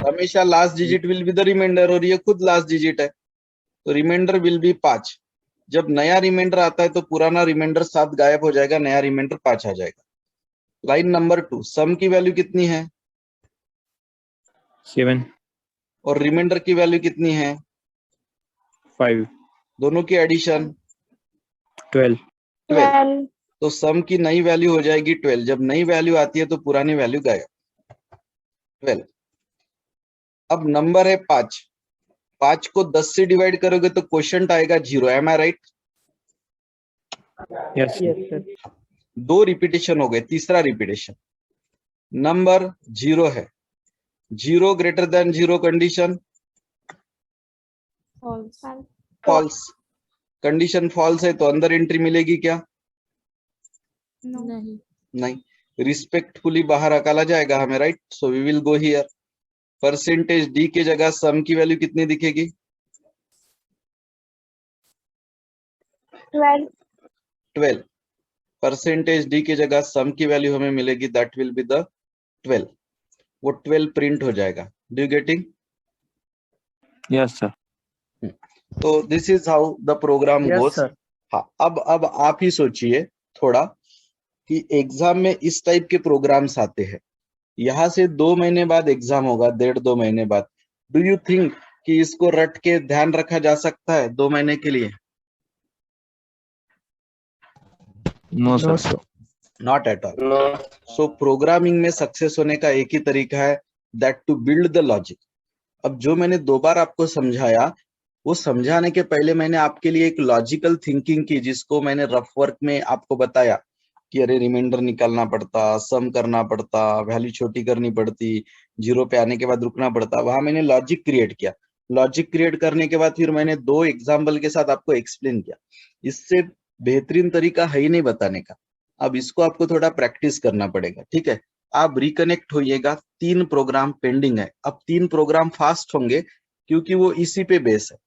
हमेशा last digit will be the remainder, और ये खुद लास्ट डिजिट है तो रिमाइंडर विल बी 5। जब नया रिमाइंडर आता है तो पुराना रिमाइंडर 7 गायब हो जाएगा, नया रिमाइंडर 5 आ जाएगा। लाइन नंबर 2, सम की वैल्यू कितनी है 7 और रिमाइंडर की वैल्यू कितनी है? 5 दोनों की एडिशन 12 12। तो सम की नई वैल्यू हो जाएगी 12। जब नई वैल्यू आती है तो पुरानी वैल्यू गायब। 12। अब नंबर है 5। 5 को 10 से डिवाइड करोगे तो क्वोशंट आएगा 0। Am I right? Yes yes sir 2 repetition हो गए। तीसरा रिपीटेशन, नंबर 0 है। 0 greater than 0 condition false. Condition false है तो अंदर एंट्री मिलेगी क्या? नहीं। रिस्पेक्टफुली बाहर हकाला जाएगा हमें, right? So we will go here. Percentage D की जगह सम की वैल्यू कितनी दिखेगी? 12। परसेंटेज डी की जगह सम की वैल्यू हमें मिलेगी, दैट विल बी द 12। वो 12 प्रिंट हो जाएगा। Do you getting? Yes sir तो this is how the program yes goes. Sir हाँ, अब आप ही सोचिए थोड़ा कि एग्जाम में इस टाइप के प्रोग्राम्स आते हैं। यहाँ से 2 महीने बाद एग्जाम होगा, 1.5-2 महीने बाद। डू यू थिंक कि इसको रट के ध्यान रखा जा सकता है 2 महीने के लिए? No no sir not at all. So programming में सक्सेस होने का एक ही तरीका है, that to build the logic. अब जो मैंने 2 बार आपको समझाया, वो समझाने के पहले मैंने आपके लिए एक लॉजिकल थिंकिंग की, जिसको मैंने रफ वर्क में आपको बताया कि अरे रिमाइंडर निकालना पड़ता, सम करना पड़ता, वैल्यू छोटी करनी पड़ती, 0 पे आने के बाद रुकना पड़ता। वहां मैंने लॉजिक क्रिएट किया। लॉजिक क्रिएट करने के बाद फिर मैंने 2 एग्जाम्पल के साथ आपको एक्सप्लेन किया। इससे बेहतरीन तरीका है ही नहीं बताने का। अब इसको आपको थोड़ा प्रैक्टिस करना पड़ेगा, ठीक है? आप रिकनेक्ट होइएगा। 3 प्रोग्राम पेंडिंग है। अब 3 प्रोग्राम फास्ट होंगे क्योंकि वो इसी पे बेस है।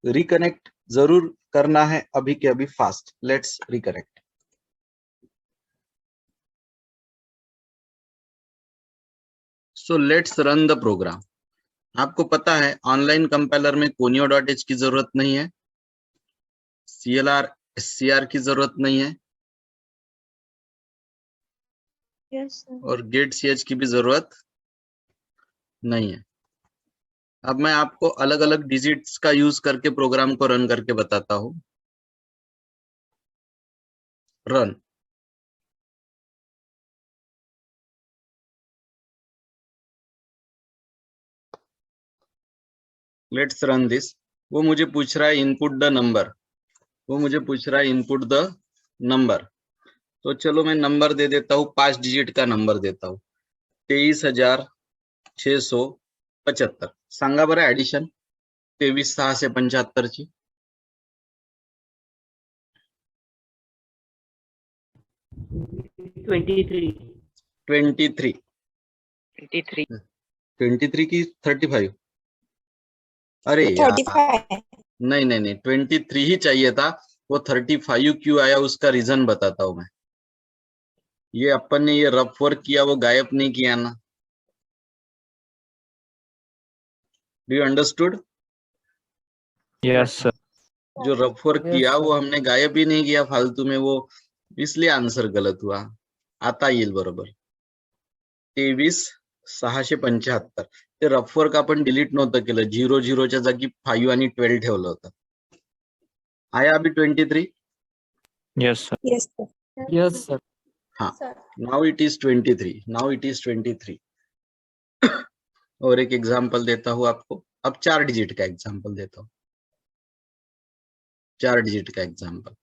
रिकनेक्ट जरूर करना है अभी के अभी fast. Let's reconnect. So let's run the program. आपको पता है ऑनलाइन कंपाइलर में conio.h की जरूरत नहीं है, CLR SCR की जरूरत नहीं है, और गेट ch की भी जरूरत नहीं है। अब मैं आपको अलग अलग डिजिट्स का यूज करके प्रोग्राम को रन करके बताता हूं। रन। Let's run this. वो मुझे पूछ रहा है इनपुट द नंबर, वो मुझे पूछ रहा है इनपुट द नंबर। तो चलो मैं नंबर दे देता हूँ, 5 डिजिट का नंबर देता हूँ, 23,675। सांगा बरं ऍडिशन 23,675 ची. 23. 23. 23. 23 की 35? अरे यार, 35. नहीं नहीं नहीं, 23 ही चाहिए था। वो 35 क्यों आया उसका रीजन बताता हूँ मैं। ये अपन ने ये रफ वर्क किया, वो गायब नहीं किया ना। Do you understood? Yes, sir. जो रफ वर्क Yes, किया sir. वो हमने गायब ही नहीं किया फालतू में, वो इसलिए आंसर गलत हुआ. आता येईल बरोबर 23,675. ते रफ वर्क आपण डिलीट नव्हतं केलं, 00च्या जागी 5 आणि 12 ठेवलं होतं. आया अभी 23? Yes, sir. Yes, sir. Yes, sir. हाँ, Sir. Now it is 23. Now it is 23. और एक एग्जाम्पल देता हूँ आपको. अब 4 डिजिट का एग्जाम्पल देता हूँ. 4 डिजिट का एग्जाम्पल.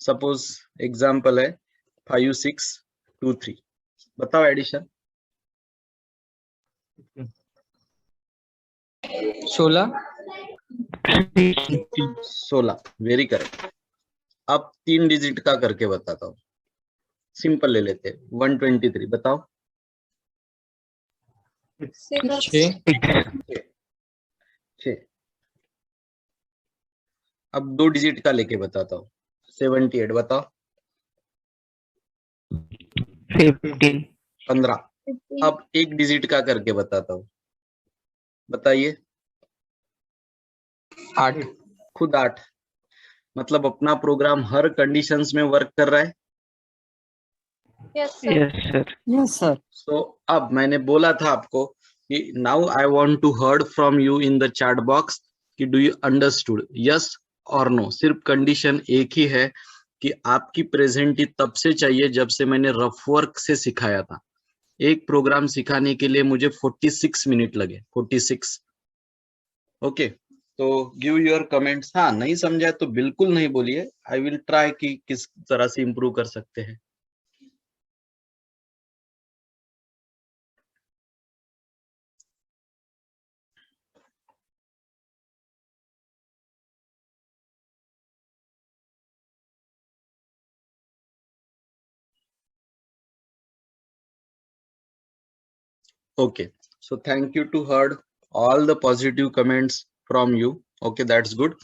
सपोज एग्जाम्पल है 5623. बताओ एडिशन. 16. 16. Very correct. अब 3 डिजिट का करके बताता हूँ. सिंपल ले लेते हैं. 123. बताओ. 6. 6. अब 2 डिजिट का लेके बताता हूँ. 78. बताओ. 15. 15. अब 1 डिजिट का करके बताता हूँ. बताइए. 8. खुद 8. मतलब अपना प्रोग्राम हर कंडीशंस में वर्क कर रहा है. Yes, sir. Yes, sir. Yes, sir. सो अब मैंने बोला था आपको कि now I want to heard from you in the chat box कि डू यू अंडरस्टूड, यस और नो. सिर्फ कंडीशन एक ही है कि आपकी प्रेजेंटी तब से चाहिए जब से मैंने रफ वर्क से सिखाया था. एक प्रोग्राम सिखाने के लिए मुझे 46 मिनट लगे. 46. ओके. तो गिव योर कमेंट्स. हाँ, नहीं समझा तो बिल्कुल नहीं बोलिए. आई विल ट्राई कि किस तरह से इम्प्रूव कर सकते हैं. Okay, so thank you to heard all the positive comments from you. Okay, that's good.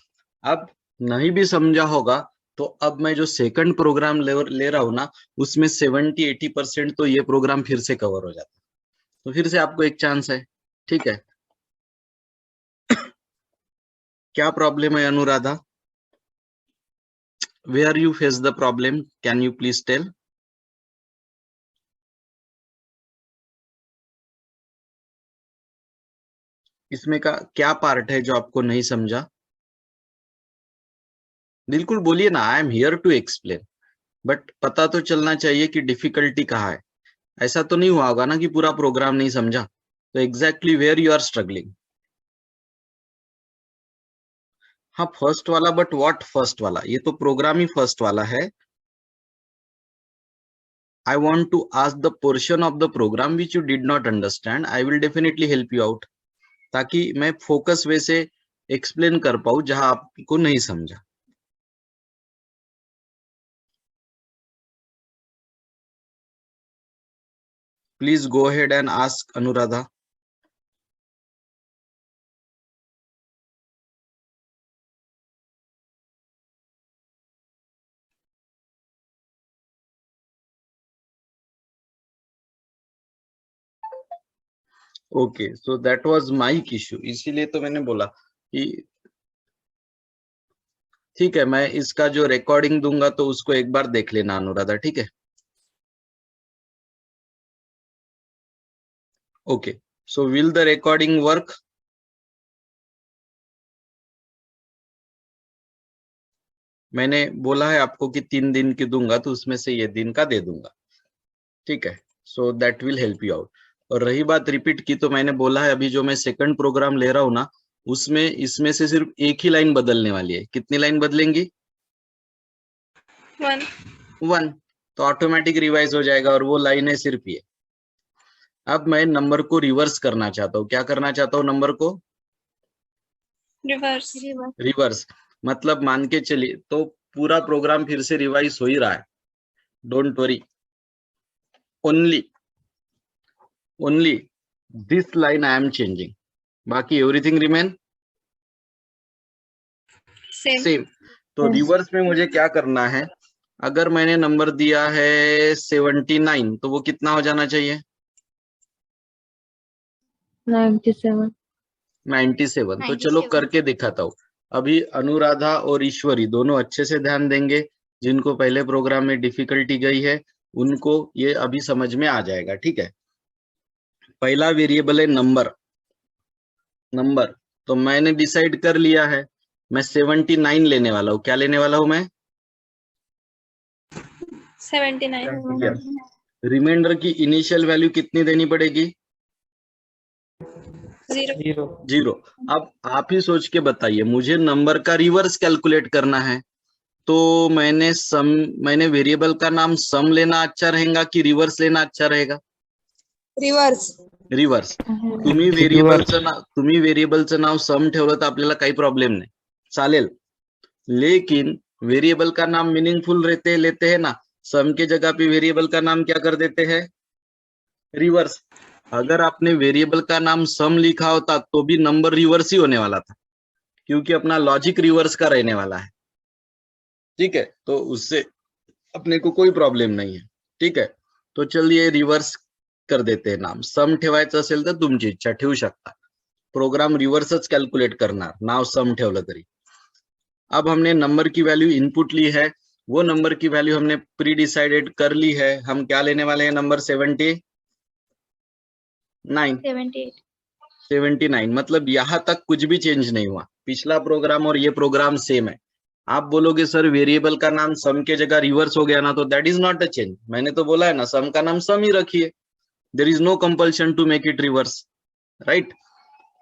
अब नहीं भी समझा होगा तो अब मैं जो सेकंड प्रोग्राम ले रहा हूं ना, उसमें 70-80% तो ये प्रोग्राम फिर से कवर हो जाता है. तो फिर से आपको एक चांस है. ठीक है. क्या प्रॉब्लम है Anuradha? Where you face the problem, can you please tell? इसमें का क्या पार्ट है जो आपको नहीं समझा? बिल्कुल बोलिए ना. I am here to explain. But पता तो चलना चाहिए कि डिफिकल्टी कहाँ है. ऐसा तो नहीं हुआ होगा ना कि पूरा प्रोग्राम नहीं समझा. तो exactly where you are struggling. हाँ, फर्स्ट वाला. बट व्हाट फर्स्ट वाला? ये तो प्रोग्राम ही फर्स्ट वाला है. I want to ask the portion of the program which you did not understand. I will definitely help you out, ताकि मैं फोकस वे से एक्सप्लेन कर पाऊं जहां आपको नहीं समझा. Please go ahead and ask Anuradha. Okay, so that was mic issue. इसीलिए तो मैंने बोला कि ठीक है, मैं इसका जो रिकॉर्डिंग दूंगा तो उसको एक बार देख लेना अनुराधा. ठीक है. Okay, so will the recording work? मैंने बोला है आपको कि 3 दिन की दूंगा, तो उसमें से ये दिन का दे दूंगा. ठीक है. So that will help you out. और रही बात रिपीट की, तो मैंने बोला है अभी जो मैं सेकंड प्रोग्राम ले रहा हूँ ना, उसमें इसमें से सिर्फ एक ही लाइन बदलने वाली है। कितनी लाइन बदलेंगी? 1. 1। तो ऑटोमेटिक रिवाइज हो जाएगा और वो लाइन है सिर्फ ये। अब मैं नंबर को रिवर्स करना चाहता हूँ। क्या करना चाहता हूँ? नंबर को Reverse. रिवर्स। मतलब मान के चलिए तो पूरा प्रोग्राम फिर से रिवाइज हो ही रहा है। Don't worry, only this line I am changing, बाकी एवरीथिंग रिमेन Same. सेम। तो रिवर्स में मुझे क्या करना है? अगर मैंने नंबर दिया है 79, तो वो कितना हो जाना चाहिए? 97. 97। तो चलो करके दिखाता हूँ। अभी अनुराधा और ईश्वरी दोनों अच्छे से ध्यान देंगे। जिनको पहले प्रोग्राम में डिफिकल्टी गई है उनको ये अभी समझ में आ जाएगा, ठीक है। पहला वेरिएबल है नंबर। तो मैंने डिसाइड कर लिया है, मैं 79 लेने वाला हूँ। क्या लेने वाला हूँ मैं? 79. रिमाइंडर की इनिशियल वैल्यू कितनी देनी पड़ेगी? 0. 0। अब आप ही सोच के बताइए, मुझे नंबर का रिवर्स कैलकुलेट करना है, तो मैंने वेरिएबल का नाम सम लेना अच्छा रहेगा कि रिवर्स लेना अच्छा रहेगा? रिवर्स। तुम्ही व्हेरिएबलचं नाव सम ठेवलं तर आपल्याला काही प्रॉब्लेम नाही, चालेल। लेकिन वेरिएबल का नाम मीनिंगफुल लेते हैं ना, सम के जगह पे वेरिएबल का नाम क्या कर देते हैं? रिवर्स। अगर आपने वेरिएबल का नाम सम लिखा होता तो भी नंबर रिवर्स ही होने वाला था, क्योंकि अपना लॉजिक रिवर्स का रहने वाला है, ठीक है। तो उससे अपने को कोई प्रॉब्लेम नहीं है, ठीक है। तो चलिए रिवर्स कर देते हैं नाम। सम ठेवायचं असेल तर तुमची इच्छा, ठेवू शकता। प्रोग्राम रिवर्सच कॅल्क्युलेट करणार, नाव सम ठेवलं तरी। अब हमने नंबर की वैल्यू इनपुट ली है, वो नंबर की वैल्यू हमने प्री डिसाइडेड कर ली है। हम क्या लेने वाले हैं? नंबर 79। मतलब यहां तक कुछ भी चेंज नहीं हुआ। पिछला प्रोग्राम और ये प्रोग्राम सेम है। आप बोलोगे सर वेरिएबल का नाम सम के जगह रिवर्स हो गया ना, तो that is not a change. मैंने तो बोला है ना, सम का नाम सम ही रखिए, there is no compulsion to make it reverse, right.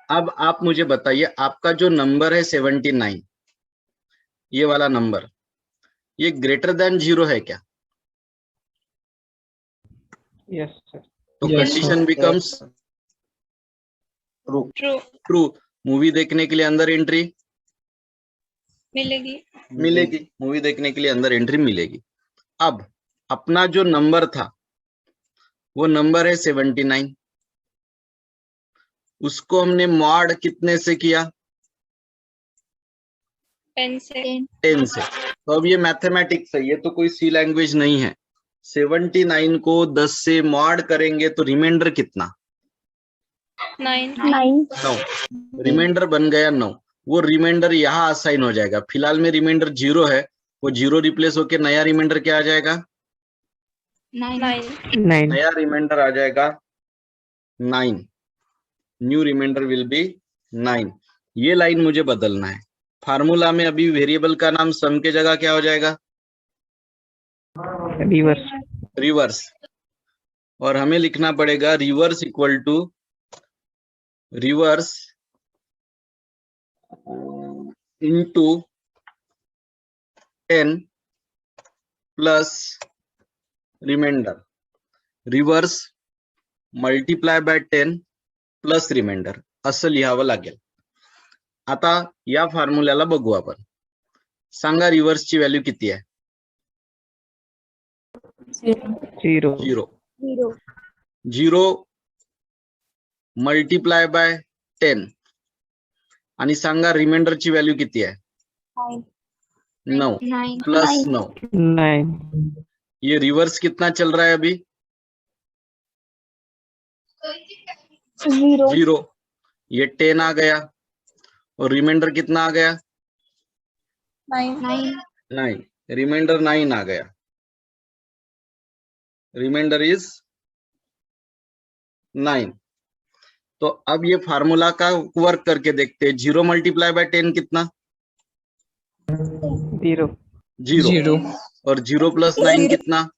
अब आप मुझे बताइए, आपका जो नंबर है 79, ये वाला नंबर, ये ग्रेटर देन 0 है क्या? Yes, sir. तो Yes, condition sir. Becomes True. True. Movie देखने के लिए अंदर एंट्री मिलेगी. मूवी देखने के लिए अंदर एंट्री मिलेगी। अब अपना जो नंबर था वो नंबर है 79, उसको हमने मॉड कितने से किया? 10 से. 10 से। तो अब ये मैथमेटिक्स है, ये तो कोई सी लैंग्वेज नहीं है। 79 को 10 से मॉड करेंगे तो रिमाइंडर कितना? 9. 9। रिमाइंडर बन गया 9। वो रिमाइंडर यहाँ असाइन हो जाएगा। फिलहाल में रिमाइंडर 0 है, वो 0 रिप्लेस होके नया रिमाइंडर क्या आ जाएगा? 9. नया रिमाइंडर आ जाएगा 9। New remainder will be 9। ये लाइन मुझे बदलना है। फार्मूला में अभी वेरिएबल का नाम सम के जगह क्या हो जाएगा? रिवर्स। और हमें लिखना पड़ेगा reverse equal to reverse into 10 plus remainder. Reverse multiply by 10 plus remainder असं लिहावं लागेल। आता या फॉर्म्युल्याला बघू आपण। सांगा रिवर्सची व्हॅल्यू किती आहे? 0. 0 मल्टीप्लाय बाय 10 आणि सांगा रिमाइंडरची व्हॅल्यू किती आहे? 9 प्लस 9। 9. ये रिवर्स कितना चल रहा है अभी? 0। ये 10 आ गया और रिमाइंडर कितना आ गया? 9। रिमाइंडर 9 आ गया। Remainder is 9। तो अब ये फार्मूला का वर्क करके देखते हैं। 0 मल्टीप्लाई बाय 10 कितना? 0. 0। और 0 प्लस 9 कितना?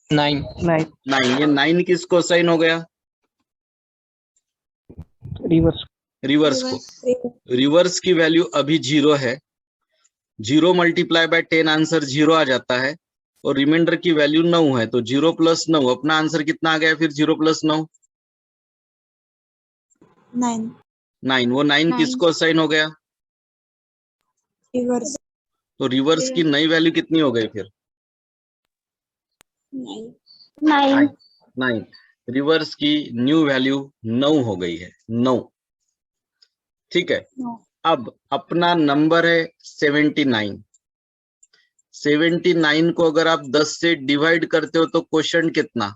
9. 9. 9, ये 9 किसको साइन हो गया? Reverse. रिवर्स को। रिवर्स की वैल्यू अभी 0 है, 0 मल्टीप्लाई बाय 10 आंसर 0 आ जाता है, और रिमाइंडर की वैल्यू 9 है, तो 0 प्लस 9, अपना आंसर कितना आ गया फिर? 0 प्लस 9 9. 9, वो 9 किसको साइन हो गया? Reverse. तो रिवर्स की नई वैल्यू कितनी हो गई फिर? 9. 9। रिवर्स की न्यू वैल्यू 9 हो गई है, 9। ठीक है, अब अपना नंबर है 79। 79 को अगर आप 10 से डिवाइड करते हो तो क्वोशंट कितना?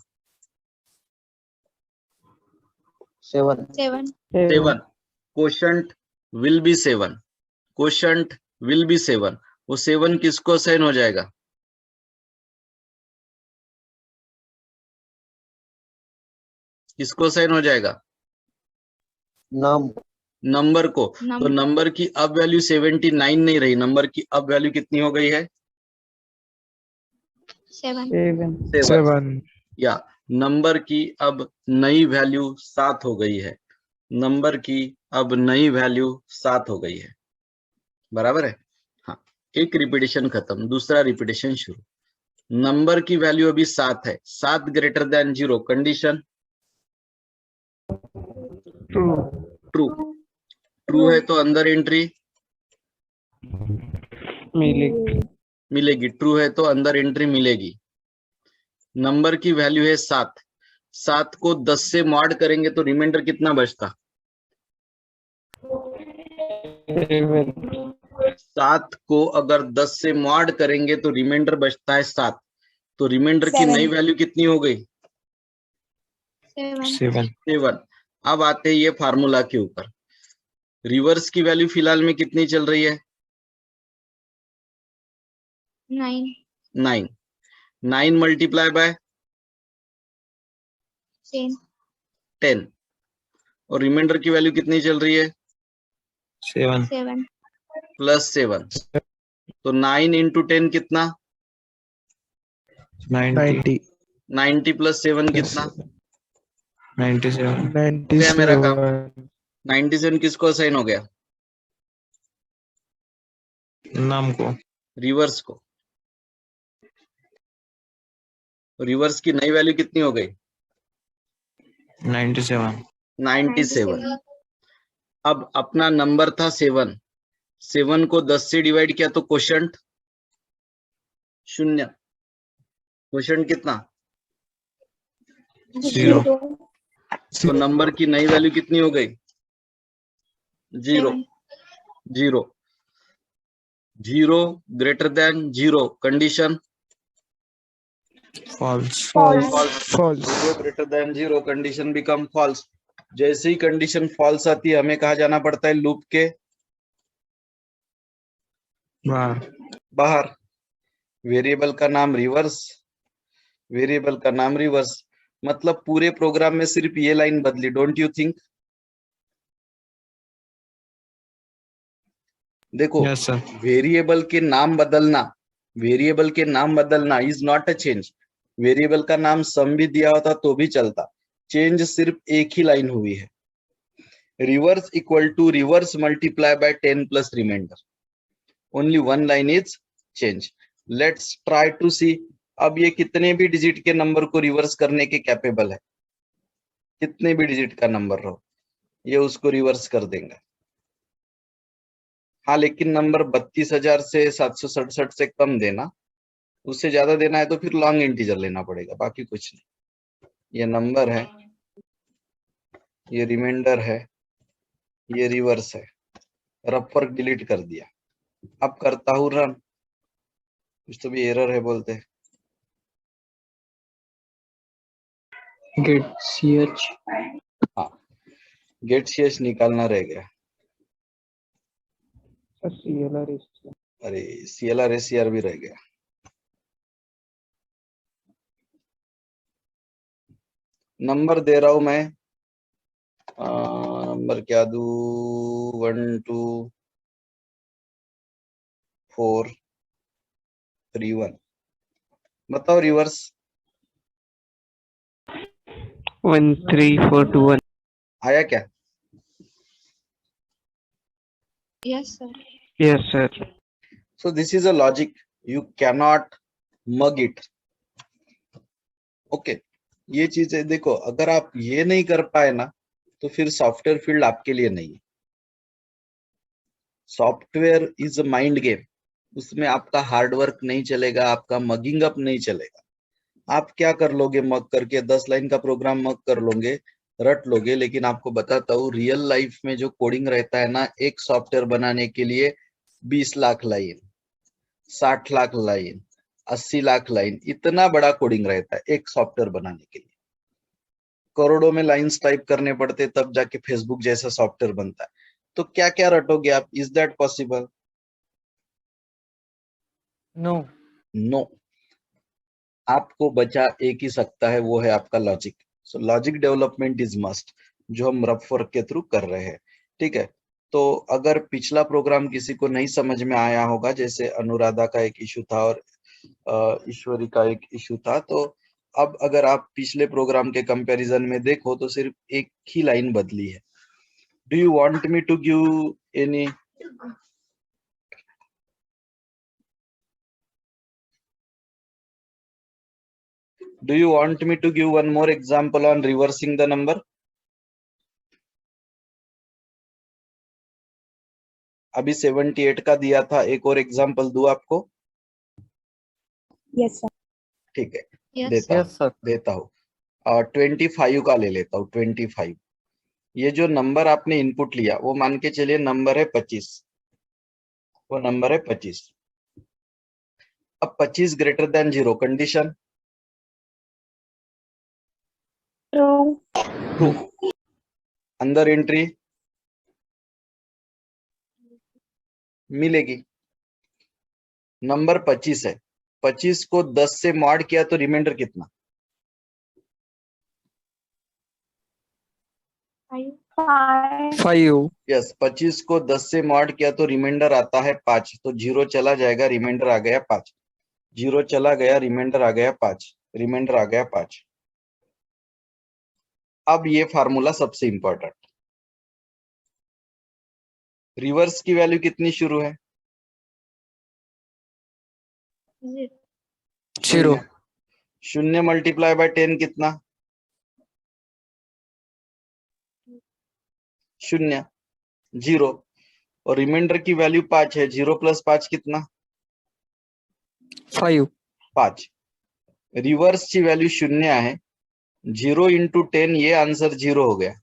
7. 7। Quotient will be 7। Quotient will be 7। वो 7 किसको साइन हो जाएगा? किसको साइन हो जाएगा? नंबर को। तो नंबर की अब वैल्यू 79 नहीं रही, नंबर की अब वैल्यू कितनी हो गई है? 7. या नंबर की अब नई वैल्यू 7 हो गई है। नंबर की अब नई वैल्यू 7 हो गई है, बराबर है। हाँ, एक रिपीटेशन खत्म, दूसरा रिपीटेशन शुरू। नंबर की वैल्यू अभी 7 है, 7 greater than 0, condition True. True. True है तो अंदर एंट्री मिलेगी, ट्रू है तो अंदर एंट्री मिलेगी। नंबर की वैल्यू है 7। 7 को 10 से मॉड करेंगे तो रिमाइंडर कितना बचता? 7 को अगर 10 से मॉड करेंगे तो रिमाइंडर बचता है 7। तो रिमाइंडर की नई वैल्यू कितनी हो गई? 7। अब आते हैं ये फार्मूला के ऊपर। रिवर्स की वैल्यू फिलहाल में कितनी चल रही है? 9। 9 मल्टीप्लाई बाय 10, और रिमाइंडर की वैल्यू कितनी चल रही है? 7. प्लस 7। तो 9 इंटू 10 कितना? 90. 90 प्लस 7 कितना? 97. हो गया मेरा काम। 97 किसको साइन हो गया? नाम को। रिवर्स को। रिवर्स की नई वैल्यू कितनी हो गई? 97. 97। अब अपना नंबर था 7। 7 को 10 से डिवाइड किया तो क्वोशंट 0। क्वोशंट कितना? 0. तो नंबर की नई वैल्यू कितनी हो गई? 0। 0। 0 greater than 0, condition False. false। 0 greater than 0, condition become false. जैसे ही कंडीशन फॉल्स आती है हमें कहा जाना पड़ता है? लूप के बाहर। वेरिएबल का नाम रिवर्स, वेरिएबल का नाम रिवर्स, मतलब पूरे प्रोग्राम में सिर्फ ये लाइन बदली। Don't you think? देखो, Yes, sir. वेरिएबल के नाम बदलना, वेरिएबल के नाम बदलना is not a change. Variable का नाम सम भी दिया होता तो भी चलता, चेंज सिर्फ एक ही लाइन हुई है। Reverse equal to reverse multiply by 10 plus reminder, only one line is change. Let's try to see. अब ये कितने भी डिजिट के नंबर को रिवर्स करने के कैपेबल है, कितने भी डिजिट का नंबर रहो ये उसको रिवर्स कर देंगे। हाँ, लेकिन नंबर 32,000 से 767 से कम देना, उससे ज्यादा देना है तो फिर लॉन्ग इंटीजर लेना पड़ेगा, बाकी कुछ नहीं। ये नंबर है, ये रिमाइंडर है, ये रिवर्स है। रफ वर्क डिलीट कर दिया। अब करता हूं रन, कुछ तो भी एरर है बोलते हैं। Get ch. हाँ, गेट सीएच निकालना रह गया। अरे CLR SCR भी रह गया। नंबर दे रहा हूं मैं, नंबर क्या दू? 1 2 4 3 1। बताओ रिवर्स 13421. आया क्या? Yes, sir. Yes, sir. So this is a logic. You cannot mug it. Okay. ये चीजें देखो, अगर आप ये नहीं कर पाए ना तो फिर सॉफ्टवेयर फील्ड आपके लिए नहीं है। Software is a mind game, उसमें आपका हार्डवर्क नहीं चलेगा, आपका मगिंग अप नहीं चलेगा। आप क्या कर लोगे मग करके, 10 लाइन का प्रोग्राम मग कर लोगे, रट लोगे, लेकिन आपको बताता हूँ रियल लाइफ में जो कोडिंग रहता है ना, एक सॉफ्टवेयर बनाने के लिए 20 lakh line, 60 lakh line, 80 lakh line, इतना बड़ा कोडिंग रहता है एक सॉफ्टवेयर बनाने के लिए। करोड़ों में लाइंस टाइप करने पड़ते तब जाके फेसबुक जैसा सॉफ्टवेयर बनता है। तो क्या क्या रटोगे आप? Is that possible? No. No. आपको बचा एक ही सकता है, वो है आपका logic. So logic development is must, जो हम रफ वर्क के थ्रू कर रहे हैं। ठीक है, तो अगर पिछला प्रोग्राम किसी को नहीं समझ में आया होगा, जैसे अनुराधा का एक इशू था और ईश्वरी का एक इशू था, तो अब अगर आप पिछले प्रोग्राम के कंपैरिजन में देखो तो सिर्फ एक ही लाइन बदली है। Do you want me to give any? Do you want me to give one more example on reversing the number? अभी 78 का दिया था, एक और एग्जाम्पल दूं आपको? Yes, sir. ठीक है, Yes, देता हूँ। 25 का ले लेता हूँ। 25, ये जो नंबर आपने इनपुट लिया वो मान के चलिए नंबर है 25, वो नंबर है 25। अब 25 greater than 0, condition True. True. अंदर एंट्री मिलेगी। नंबर 25 है, 25 को 10 से मॉड किया तो रिमाइंडर कितना? 5. यस, 25 को 10 से मॉड किया तो रिमाइंडर आता है 5, तो 0 चला जाएगा, रिमाइंडर आ गया 5। 0 चला गया, रिमाइंडर आ गया 5, रिमाइंडर आ गया 5। अब ये फार्मूला सबसे इंपॉर्टेंट, रिवर्स की वैल्यू कितनी शुरू है? 0. 0 मल्टीप्लाई बाय 10 कितना? 0, 0। और रिमाइंडर की वैल्यू 5 है, 0 प्लस 5 कितना? 5. 5। रिवर्स की वैल्यू 0 है, 0 इंटू 10, ये आंसर 0 हो गया,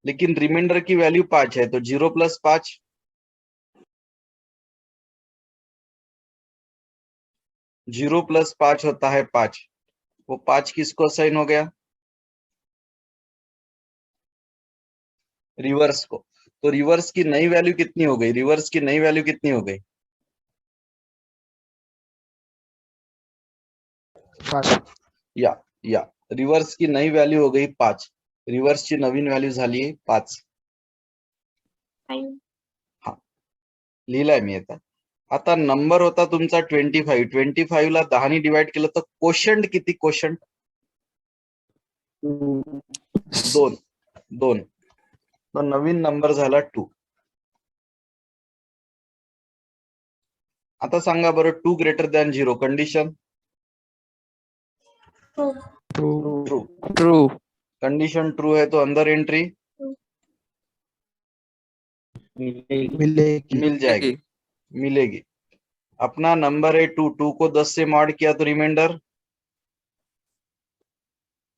लेकिन रिमाइंडर की वैल्यू 5 है, तो 0 प्लस 5, 0 प्लस 5 होता है 5। वो 5 किसको असाइन हो गया? रिवर्स को। तो रिवर्स की नई वैल्यू कितनी हो गई? रिवर्स की नई वैल्यू कितनी हो गई? 5. या रिवर्स की नई वैल्यू हो गई 5। रिवर्स ची नवीन व्हॅल्यू झाली 5। हा, लिहिलाय मी आता नंबर होता तुमचा 25। 25 ला 10 ने डिवाइड केलं तर कोशंट किती? कोशंट 2। तो नवीन नंबर झाला 2। आता सांगा बरं, 2 greater than 0, condition True. Condition true है, तो अंदर एंट्री मिलेगी। अपना नंबर है 2, 2 को 10 से मॉड किया तो रिमाइंडर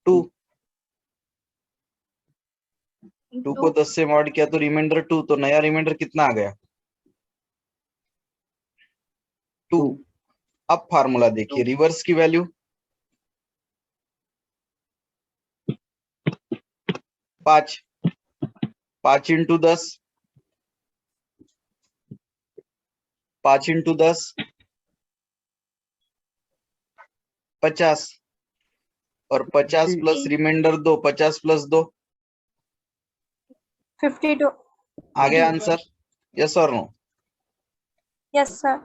2, 2 को 10 से मॉड किया तो रिमाइंडर 2, तो नया रिमाइंडर कितना आ गया? 2। अब फार्मूला देखिए, रिवर्स की वैल्यू 5, 5 इंटू 10, 5 इंटू 10 50, और 50 प्लस रिमाइंडर 2, 50 प्लस 2 52. आ गया आंसर? यस और नो? Yes, sir.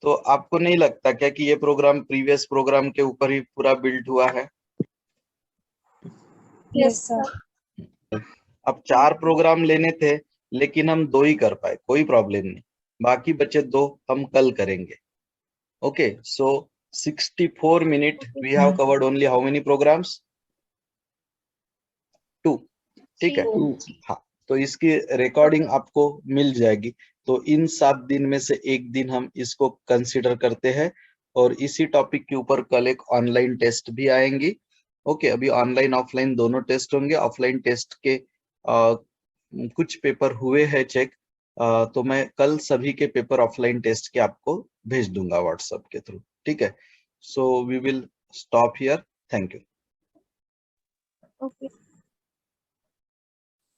तो आपको नहीं लगता क्या कि ये प्रोग्राम प्रीवियस प्रोग्राम के ऊपर ही पूरा बिल्ड हुआ है? Yes, sir. अब 4 प्रोग्राम लेने थे लेकिन हम 2 ही कर पाए, कोई प्रॉब्लम नहीं, बाकी बचे 2 हम कल करेंगे। Okay, so 64 minute we have covered only how many programs? 2, ठीक है। हाँ, तो इसकी रिकॉर्डिंग आपको मिल जाएगी। तो इन 7 दिन में से एक दिन हम इसको कंसीडर करते हैं और इसी टॉपिक के ऊपर कल एक ऑनलाइन टेस्ट भी आएंगी। ओके, अभी ऑनलाइन ऑफलाइन दोनों टेस्ट होंगे। ऑफलाइन टेस्ट के कुछ पेपर हुए हैं चेक, तो मैं कल सभी के पेपर ऑफलाइन टेस्ट के आपको भेज दूंगा व्हाट्सएप के थ्रू, ठीक है। So we will stop here, thank you. Okay.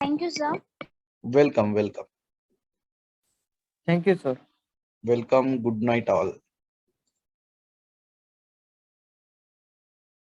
Thank you, sir. Welcome welcome Thank you, sir. Welcome, good night all.